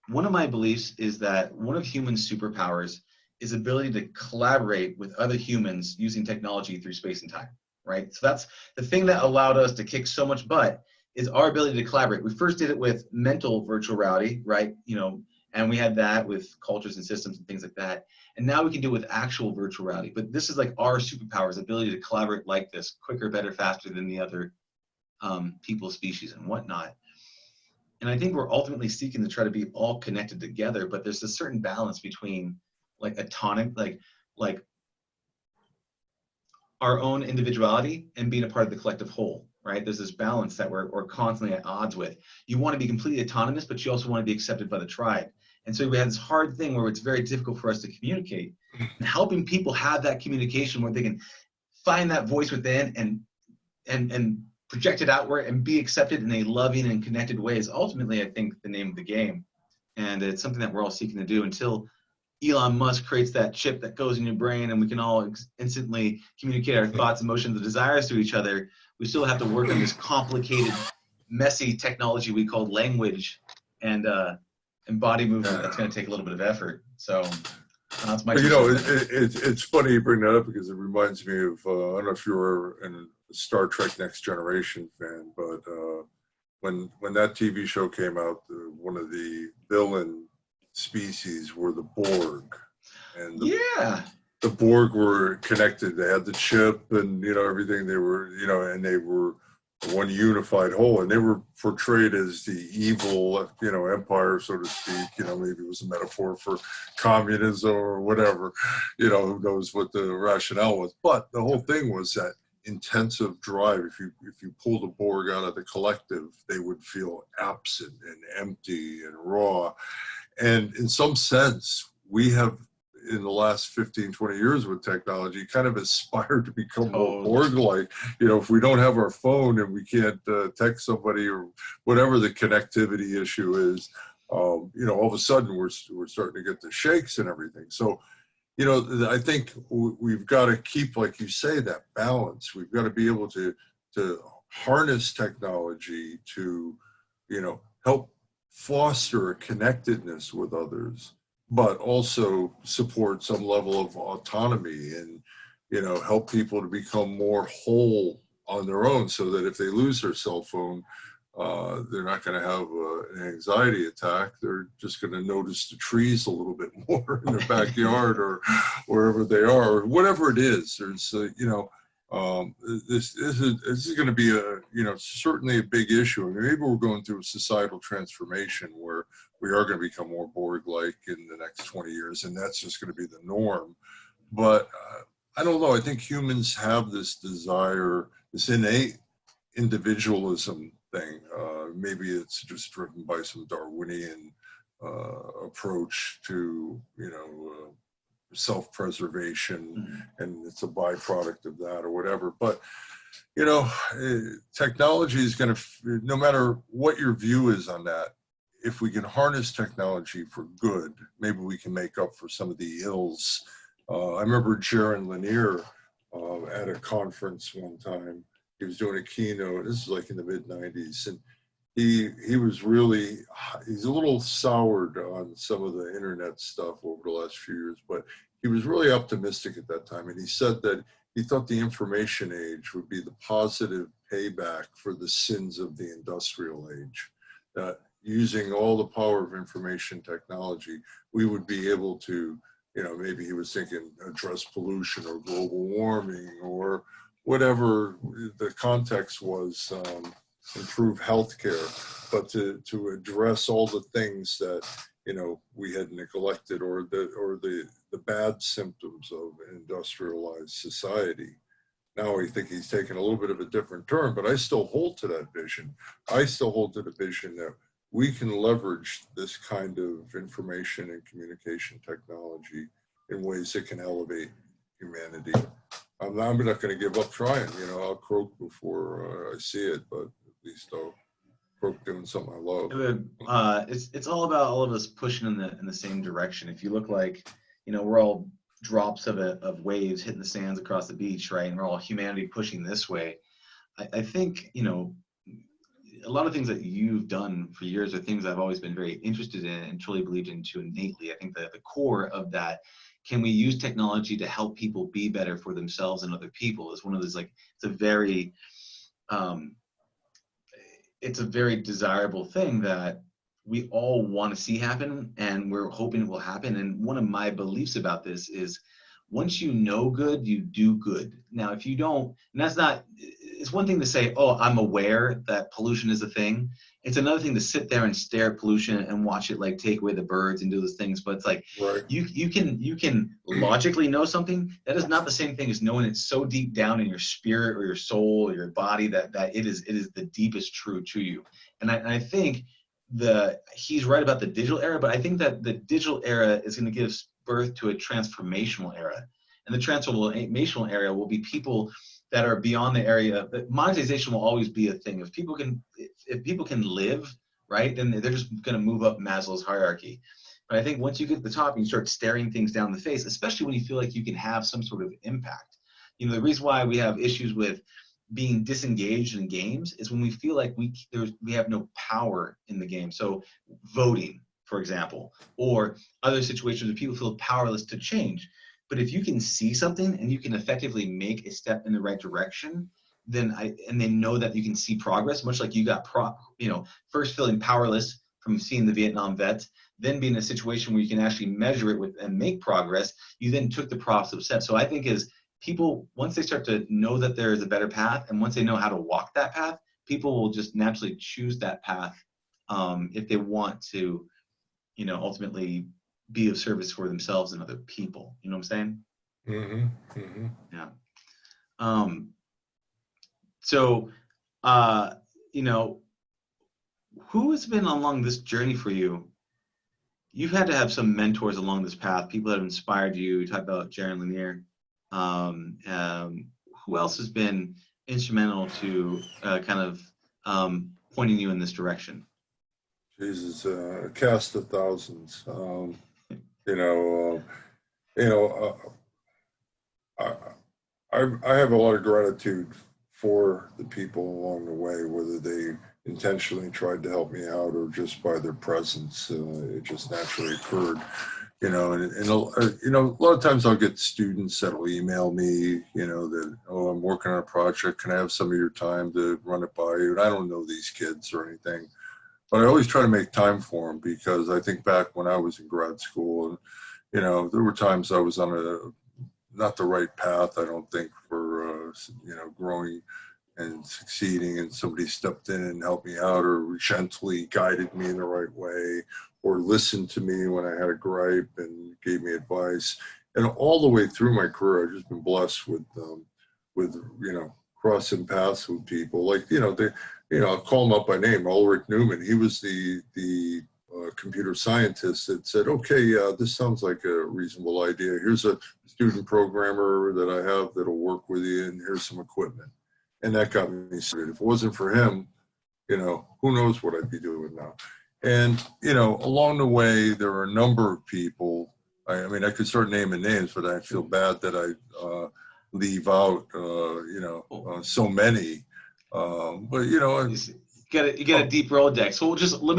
one of my beliefs is that one of human superpowers is ability to collaborate with other humans using technology through space and time, right? So that's the thing that allowed us to kick so much butt, is our ability to collaborate. We first did it with mental virtual reality, right? And we had that with cultures and systems and things like that. And now we can do it with actual virtual reality. But this is like our superpowers, ability to collaborate like this, quicker, better, faster than the other people, species, and whatnot. And I think we're ultimately seeking to try to be all connected together, but there's a certain balance between like like our own individuality and being a part of the collective whole, right? There's this balance that we're constantly at odds with. You want to be completely autonomous, but you also want to be accepted by the tribe. And so we have this hard thing where it's very difficult for us to communicate, and helping people have that communication where they can find that voice within and project it outward and be accepted in a loving and connected way is ultimately, I think, the name of the game. And it's something that we're all seeking to do until Elon Musk creates that chip that goes in your brain and we can all instantly communicate our thoughts, emotions, and desires to each other. We still have to work on this complicated, messy technology we call language and body movement. That's going to take a little bit of effort. So that's my. It's funny you bring that up because it reminds me of, I don't know if you were a Star Trek Next Generation fan, but when that TV show came out, one of the villain species were the Borg, and the Borg were connected. They had the chip and everything. They were and they were one unified whole, and they were portrayed as the evil empire, so to speak. Maybe it was a metaphor for communism or whatever. Who knows what the rationale was, but the whole thing was that intensive drive. If you pull the Borg out of the collective, they would feel absent and empty and raw. And in some sense, we have, in the last 15, 20 years with technology, kind of aspired to become more Borg-like. If we don't have our phone and we can't text somebody or whatever the connectivity issue is, all of a sudden we're starting to get the shakes and everything. So, I think we've got to keep, like you say, that balance. We've got to be able to harness technology to, help foster a connectedness with others, but also support some level of autonomy and, help people to become more whole on their own, so that if they lose their cell phone, they're not going to have an anxiety attack. They're just going to notice the trees a little bit more in their backyard or wherever they are, or whatever it is. There's, this is going to be certainly a big issue. I mean, maybe we're going through a societal transformation where we are going to become more Borg-like in the next 20 years, and that's just going to be the norm. But I don't know. I think humans have this desire, this innate individualism thing. Maybe it's just driven by some Darwinian approach to, self-preservation, and it's a byproduct of that or whatever. But, technology is going to, no matter what your view is on that, if we can harness technology for good, maybe we can make up for some of the ills. I remember Jaron Lanier at a conference one time. He was doing a keynote. This is like in the mid-90s, and he was really, he's a little soured on some of the internet stuff over the last few years, but he was really optimistic at that time. And he said that he thought the information age would be the positive payback for the sins of the industrial age. That using all the power of information technology, we would be able to, maybe he was thinking address pollution or global warming or whatever the context was, improve healthcare, but to address all the things that we had neglected, or the bad symptoms of industrialized society. Now I think he's taken a little bit of a different turn, but I still hold to that vision. I still hold to the vision that we can leverage this kind of information and communication technology in ways that can elevate humanity. I'm not going to give up trying. I'll croak before I see it, but at least I'll croak doing something I love. It's all about all of us pushing in the same direction. If you look like, we're all drops of waves hitting the sands across the beach, right? And we're all humanity pushing this way. I think, a lot of things that you've done for years are things I've always been very interested in and truly believed into innately. I think that the core of that, can we use technology to help people be better for themselves and other people, is one of those, like, it's a very desirable thing that we all want to see happen, and we're hoping it will happen. And one of my beliefs about this is, once you know good, you do good. Now, if you don't, and that's not, it's one thing to say, oh, I'm aware that pollution is a thing. It's another thing to sit there and stare at pollution and watch it like take away the birds and do those things. But it's like Right. you can logically know something. That is not the same thing as knowing it so deep down in your spirit or your soul or your body that it is the deepest truth to you. And I think he's right about the digital era, but I think that the digital era is going to give birth to a transformational era. And the transformational era will be people that are beyond the area. But monetization will always be a thing. If people can live, right, then they're just going to move up Maslow's hierarchy. But I think once you get to the top and you start staring things down the face, especially when you feel like you can have some sort of impact. The reason why we have issues with being disengaged in games is when we feel like we have no power in the game. So voting, for example, or other situations where people feel powerless to change. But if you can see something and you can effectively make a step in the right direction, and they know that you can see progress, much like you got first feeling powerless from seeing the Vietnam vets, then being in a situation where you can actually measure it and make progress, you then took the positive step. So I think people, once they start to know that there is a better path, and once they know how to walk that path, people will just naturally choose that path if they want to, ultimately be of service for themselves and other people. You know what I'm saying? Mm-hmm. Mm-hmm. Yeah. So, who has been along this journey for you? You've had to have some mentors along this path, people that have inspired you. You talked about Jaron Lanier. Who else has been instrumental to kind of pointing you in this direction? Jesus, a cast of thousands. You know, I, I have a lot of gratitude for the people along the way, whether they intentionally tried to help me out or just by their presence. It just naturally occurred. And a lot of times I'll get students that'll email me, that, oh, I'm working on a project. Can I have some of your time to run it by you? And I don't know these kids or anything, but I always try to make time for them, because I think back when I was in grad school, and, there were times I was on not the right path, I don't think, for, growing and succeeding, and somebody stepped in and helped me out, or gently guided me in the right way, or listened to me when I had a gripe and gave me advice. And all the way through my career, I've just been blessed with crossing paths with people. Like, I'll call him up by name, Ulrich Newman. He was the computer scientist that said, okay, yeah, this sounds like a reasonable idea. Here's a student programmer that I have that'll work with you, and here's some equipment. And that got me started. If it wasn't for him, who knows what I'd be doing now. And, along the way, there are a number of people. I mean, I could start naming names, but I feel bad that I leave out, so many. But, you got a deep Rolodex. So let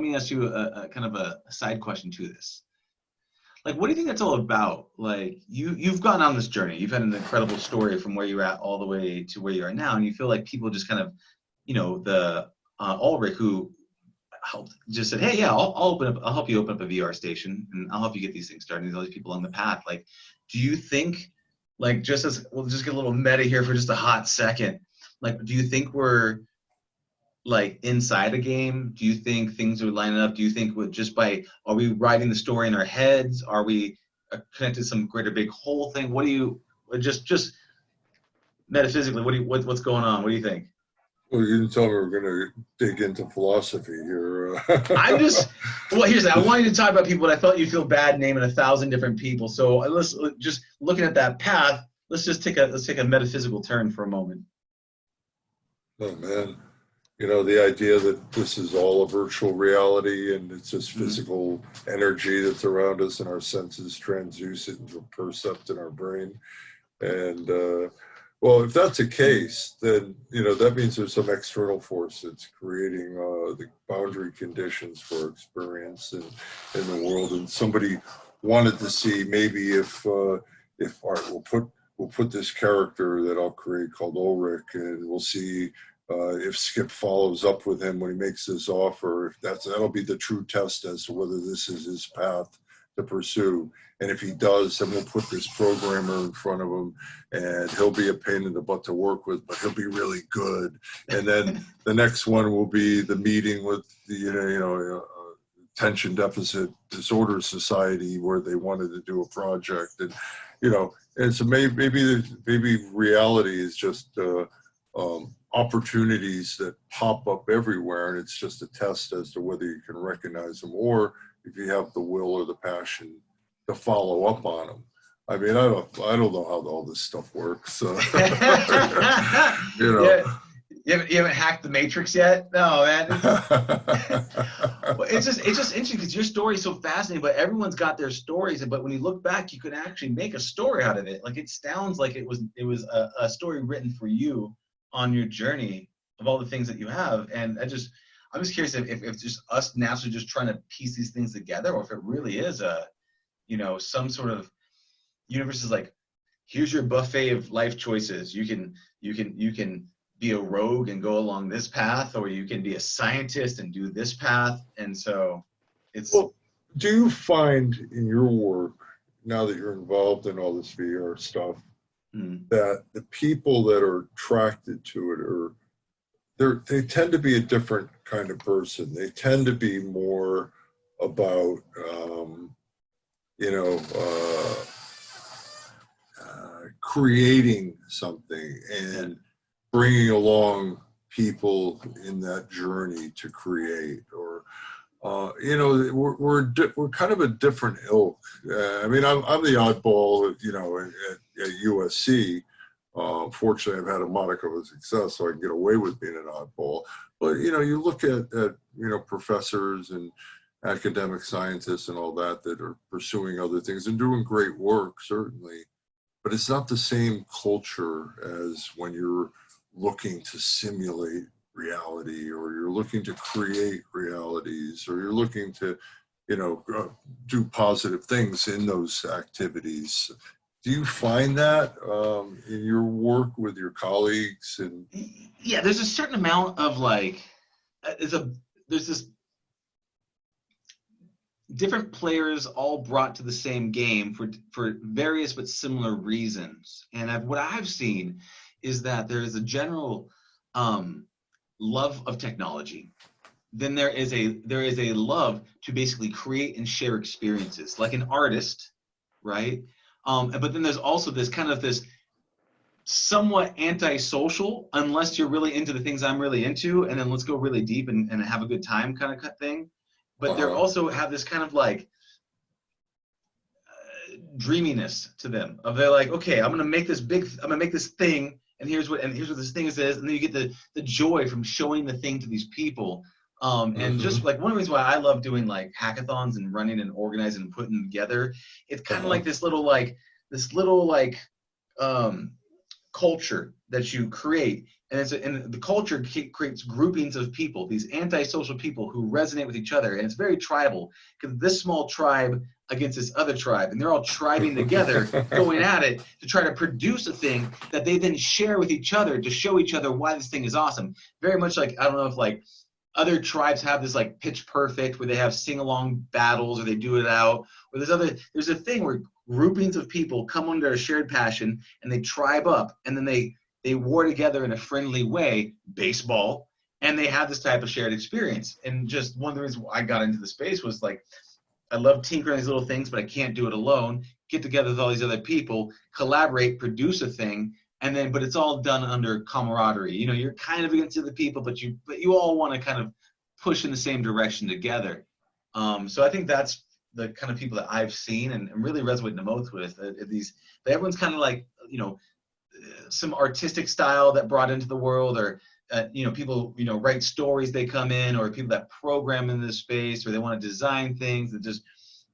me ask you a kind of a side question to this. Like, what do you think that's all about? Like, you've gone on this journey. You've had an incredible story from where you're at all the way to where you are now, and you feel like people just kind of, the Ulrich who just said, hey, yeah, I'll help you open up a VR station, and I'll help you get these things started. There's all these people on the path. Like, do you think, like, we'll just get a little meta here for just a hot second. Like, do you think we're like inside a game? Do you think things are lining up? Do you think are we writing the story in our heads? Are we connected to some greater big whole thing? What do you, just metaphysically, what's going on? What do you think? Well, you didn't tell me we're going to dig into philosophy here. Here's that. I want you to talk about people, but I thought you'd feel bad naming 1,000 different people. So let's just looking at that path. Let's take a metaphysical turn for a moment. Oh man, the idea that this is all a virtual reality and it's just physical energy that's around us, and our senses transduce it into a percept in our brain. And well, if that's the case, then that means there's some external force that's creating the boundary conditions for experience in the world. And somebody wanted to see maybe if all right, we'll put this character that I'll create called Ulrich, and we'll see if Skip follows up with him when he makes this offer. If that'll be the true test as to whether this is his path to pursue. And if he does, then we'll put this programmer in front of him, and he'll be a pain in the butt to work with, but he'll be really good. And then the next one will be the meeting with the attention deficit disorder society, where they wanted to do a project, and so maybe reality is just opportunities that pop up everywhere, and it's just a test as to whether you can recognize them, or if you have the will or the passion to follow up on them. I mean, I don't know how all this stuff works. Yeah. You haven't hacked the Matrix yet? No, man. Well, it's just interesting because your story is so fascinating, but everyone's got their stories. But when you look back, you could actually make a story out of it. Like, it sounds like it was a story written for you on your journey of all the things that you have. And I'm just curious if just us naturally just trying to piece these things together, or if it really is some sort of universe is like, here's your buffet of life choices. You can be a rogue and go along this path, or you can be a scientist and do this path. And so it's... Well, do you find in your work, now that you're involved in all this VR stuff, that the people that are attracted to it they tend to be a different kind of person? They tend to be more about, creating something and bringing along people in that journey to create, or we're kind of a different ilk. I mean, I'm the oddball, at USC. Fortunately, I've had a modicum of success, so I can get away with being an oddball. But you look at professors and academic scientists and all that are pursuing other things and doing great work, certainly. But it's not the same culture as when you're looking to simulate reality, or you're looking to create realities, or you're looking to, do positive things in those activities. Do you find that in your work with your colleagues? And yeah, there's a certain amount of there's this different players all brought to the same game for various but similar reasons. And what I've seen is that there is a general love of technology. Then there is a love to basically create and share experiences, like an artist, right? But then there's also this somewhat antisocial, unless you're really into the things I'm really into, and then let's go really deep and have a good time kind of thing. But they also have this kind of dreaminess to them. They're like, okay, I'm gonna make this thing, and here's what this thing is, and then you get the joy from showing the thing to these people. And just like one of the reasons why I love doing like hackathons and running and organizing and putting them together, it's kind of like this little culture that you create. And the culture creates groupings of people, these antisocial people who resonate with each other. And it's very tribal, because this small tribe against this other tribe, and they're all tribing together, going at it to try to produce a thing that they then share with each other to show each other why this thing is awesome. Very much like, I don't know if like other tribes have this like Pitch Perfect, where they have sing-along battles, or they do it out, or there's a thing where groupings of people come under a shared passion and they tribe up, and then they war together in a friendly way, baseball, and they have this type of shared experience. And just one of the reasons I got into the space was like, I love tinkering these little things, but I can't do it alone. Get together with all these other people, collaborate, produce a thing, but it's all done under camaraderie. You're kind of against other people, but you all want to kind of push in the same direction together. So I think that's the kind of people that I've seen and really resonate the most with. But everyone's kind of like, some artistic style that brought into the world, or people write stories, they come in, or people that program in this space, or they want to design things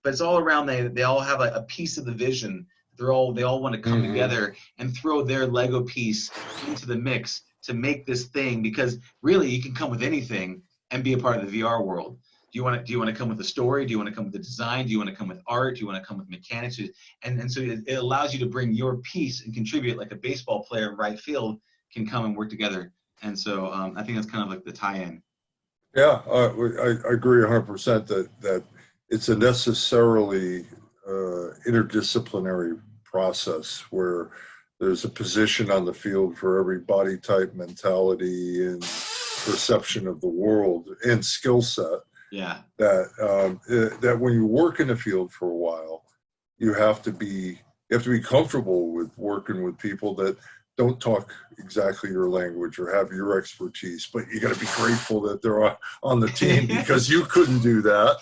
but it's all around. They all have a piece of the vision. They all want to come together and throw their Lego piece into the mix to make this thing, because really you can come with anything and be a part of the VR world. Do you want to come with a story? Do you want to come with the design? Do you want to come with art? Do you want to come with mechanics? And so it allows you to bring your piece and contribute, like a baseball player in right field can come and work together. And so I think that's kind of like the tie-in. Yeah, I agree 100% that it's a necessarily interdisciplinary process where there's a position on the field for every body type, mentality, and perception of the world and skill set. Yeah. That when you work in the field for a while, you have to be comfortable with working with people that don't talk exactly your language or have your expertise, but you got to be grateful that they're on the team because you couldn't do that.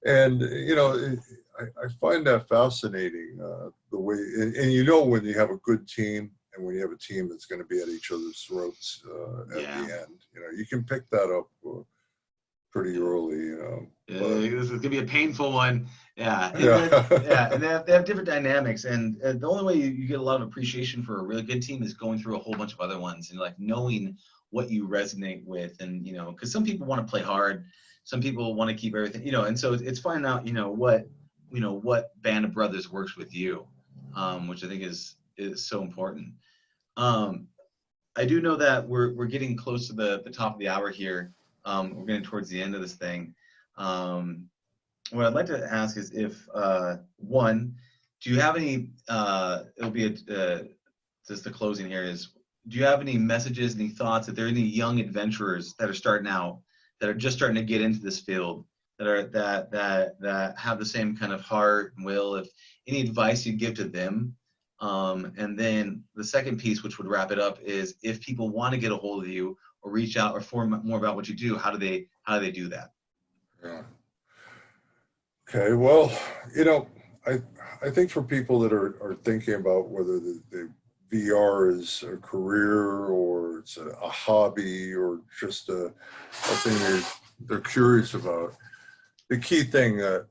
And you know, I find that fascinating, the way, and you know, when you have a good team and when you have a team that's going to be at each other's throats at the end, you know, you can pick that up pretty early, you know. This is gonna be a painful one. Yeah, Yeah. and they have different dynamics, and the only way you get a lot of appreciation for a really good team is going through a whole bunch of other ones and like knowing what you resonate with, and you know, because some people want to play hard, some people want to keep everything, you know, and so it's finding out, you know, what band of brothers works with you, which I think is so important. I do know that we're getting close to the top of the hour here. We're getting towards the end of this thing. What I'd like to ask is if one, do you have any? It'll be just the closing here. Is do you have any messages, any thoughts? If there are any young adventurers that are starting out, that are just starting to get into this field, that have the same kind of heart and will, if any advice you give to them. And then the second piece, which would wrap it up, is if people want to get a hold of you or reach out or form more about what you do, how do they do that? Yeah. Okay. Well, you know, I think for people that are thinking about whether the VR is a career or it's a hobby or just a thing they're curious about, the key thing that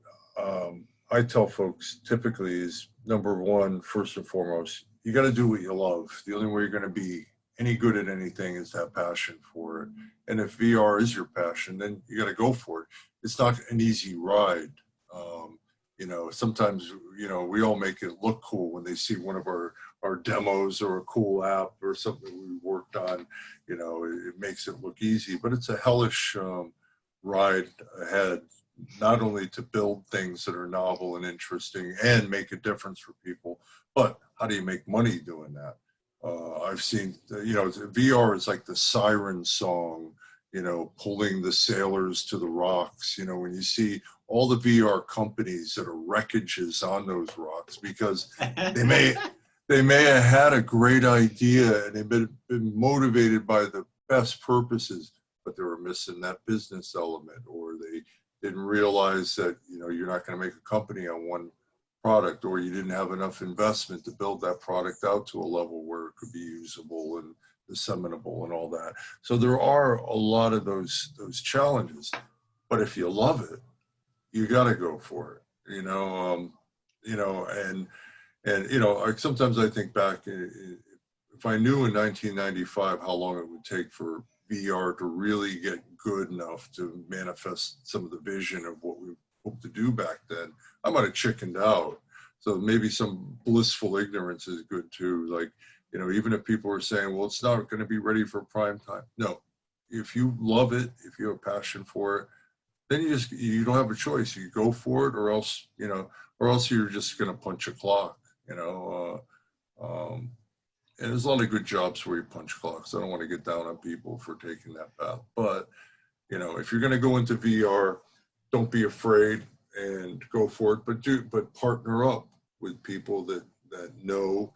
I tell folks typically is number one, first and foremost, you got to do what you love. The only way you're going to be any good at anything is that passion for it. And if VR is your passion, then you got to go for it. It's not an easy ride. You know, sometimes, you know, we all make it look cool when they see one of our demos or a cool app or something we worked on. You know, it makes it look easy, but it's a hellish ride ahead, not only to build things that are novel and interesting and make a difference for people, but how do you make money doing that? I've seen, you know, VR is like the siren song, you know, pulling the sailors to the rocks. You know, when you see all the VR companies that are wreckages on those rocks because they may have had a great idea and they've been motivated by the best purposes, but they were missing that business element, or they didn't realize that, you know, you're not going to make a company on one product, or you didn't have enough investment to build that product out to a level where it could be usable and disseminable and all that. So there are a lot of those challenges, but if you love it, you got to go for it. You know, and you know, sometimes I think back, if I knew in 1995 how long it would take for VR to really get good enough to manifest some of the vision of what we hoped to do back then, I might have chickened out. So maybe some blissful ignorance is good too. Like, you know, even if people are saying, well, it's not going to be ready for prime time. No, if you love it, if you have a passion for it, then you don't have a choice. You go for it, or else, you know, or else you're just going to punch a clock, you know. And there's a lot of good jobs where you punch clocks. I don't want to get down on people for taking that path. But, you know, if you're going to go into VR, don't be afraid and go for it. But partner up with people that know,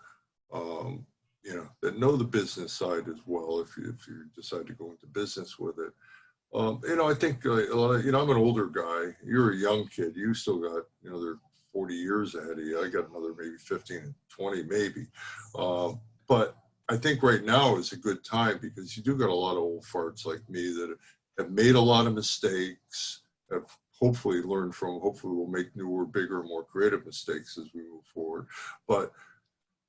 you know, that know the business side as well. If you decide to go into business with it, you know, I think a lot of, you know, I'm an older guy. You're a young kid. You still got, you know, they're 40 years ahead of you. I got another maybe 15 and 20 maybe. But I think right now is a good time because you do got a lot of old farts like me that have made a lot of mistakes, have hopefully learned from, hopefully we'll make newer, bigger, more creative mistakes as we move forward. But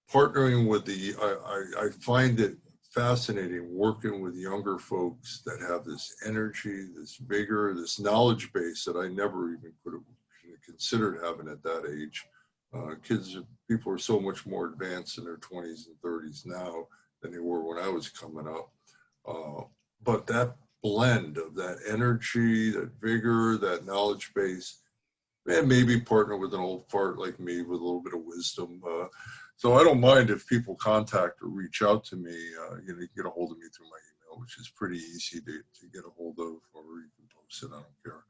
partnering with I find it fascinating working with younger folks that have this energy, this vigor, this knowledge base that I never even could have considered having at that age. People are so much more advanced in their 20s and 30s now than they were when I was coming up. But that blend of that energy, that vigor, that knowledge base, and maybe partner with an old fart like me with a little bit of wisdom. So I don't mind if people contact or reach out to me. You can get a hold of me through my email, which is pretty easy to get a hold of, or you can post it. I don't care.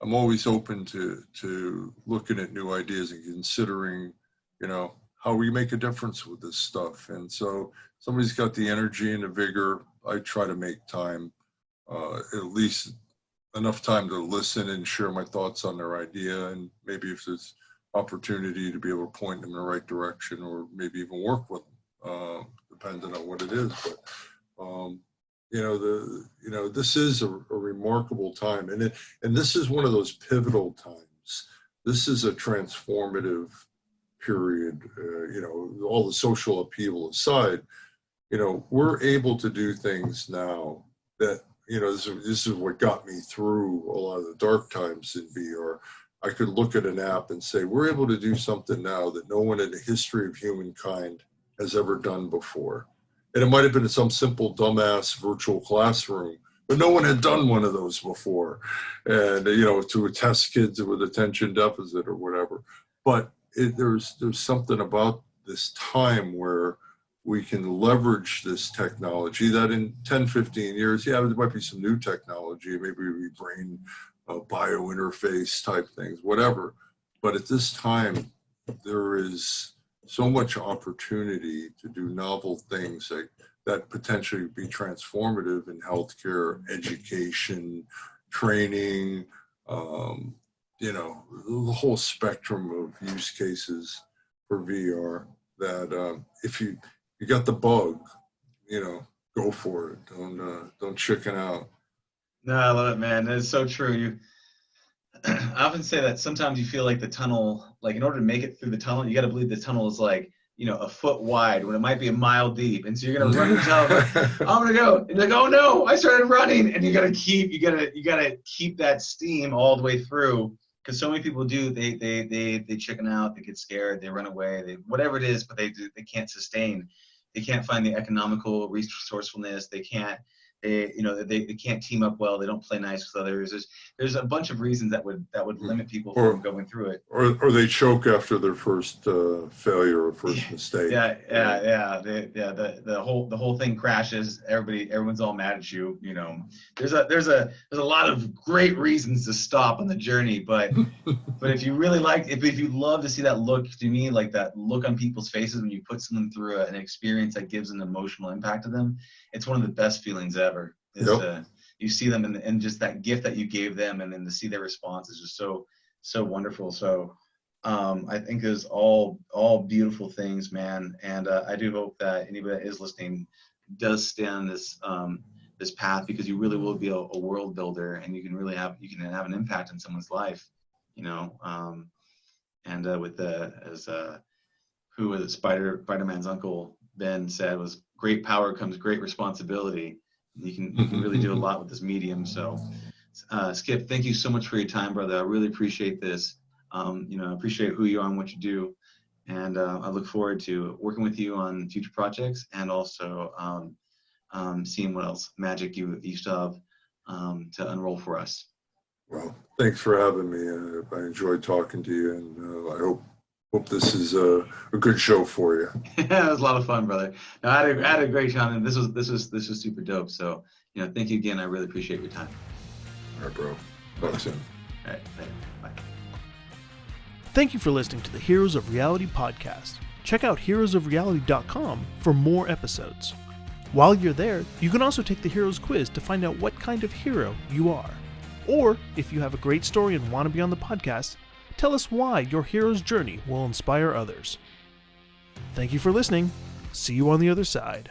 I'm always open to looking at new ideas and considering, how we make a difference with this stuff. And so somebody's got the energy and the vigor. I try to make time, at least enough time to listen and share my thoughts on their idea. And maybe if there's opportunity to be able to point them in the right direction, or maybe even work with them, depending on what it is. But, this is a remarkable time. And this is one of those pivotal times. This is a transformative period, all the social upheaval aside, we're able to do things now that, this is what got me through a lot of the dark times in VR. I could look at an app and say, we're able to do something now that no one in the history of humankind has ever done before. And it might have been some simple dumbass virtual classroom, but no one had done one of those before. And, to test kids with attention deficit or whatever. But there's something about this time where we can leverage this technology that in 10, 15 years, there might be some new technology, maybe brain biointerface type things, whatever. But at this time, there is so much opportunity to do novel things that potentially be transformative in healthcare, education, training, the whole spectrum of use cases for VR that if you got the bug, go for it. Don't chicken out. No, I love it, man. That is so true. I often say that sometimes you feel like the tunnel, like in order to make it through the tunnel, you got to believe the tunnel is like, a foot wide when it might be a mile deep. And so you're going to run yourself, like, I'm going to go. And you're like, oh no, I started running. And you got to keep that steam all the way through. Because so many people do, they chicken out, they get scared, they run away, whatever it is, but they can't sustain. They can't find the economical resourcefulness. They can't team up well. They don't play nice with others. There's a bunch of reasons that would limit people from going through it. Or they choke after their first failure or first mistake. The whole thing crashes. Everyone's all mad at you. There's a lot of great reasons to stop on the journey, but if you really if you love to see that look, to me, like that look on people's faces when you put someone through an experience that gives an emotional impact to them, it's one of the best feelings ever. You see them and just that gift that you gave them, and then to see their response is just so wonderful. So I think there's all beautiful things, man. And I do hope that anybody that is listening does stay on this path, because you really will be a world builder, and you can have an impact in someone's life, and with who was it, Spider-Man's uncle Ben said, was great power comes great responsibility. You can really do a lot with this medium. So Skip, thank you so much for your time, brother. I really appreciate this. I appreciate who you are and what you do. And I look forward to working with you on future projects, and also seeing what else magic you still have to unroll for us. Well, thanks for having me. I enjoyed talking to you, and I hope this is a good show for you. Yeah, it was a lot of fun, brother. No, I had a great time, and this was super dope. So, thank you again. I really appreciate your time. All right, bro. Talk soon. All right, later. Bye. Thank you for listening to the Heroes of Reality podcast. Check out heroesofreality.com for more episodes. While you're there, you can also take the Heroes quiz to find out what kind of hero you are. Or, if you have a great story and want to be on the podcast, tell us why your hero's journey will inspire others. Thank you for listening. See you on the other side.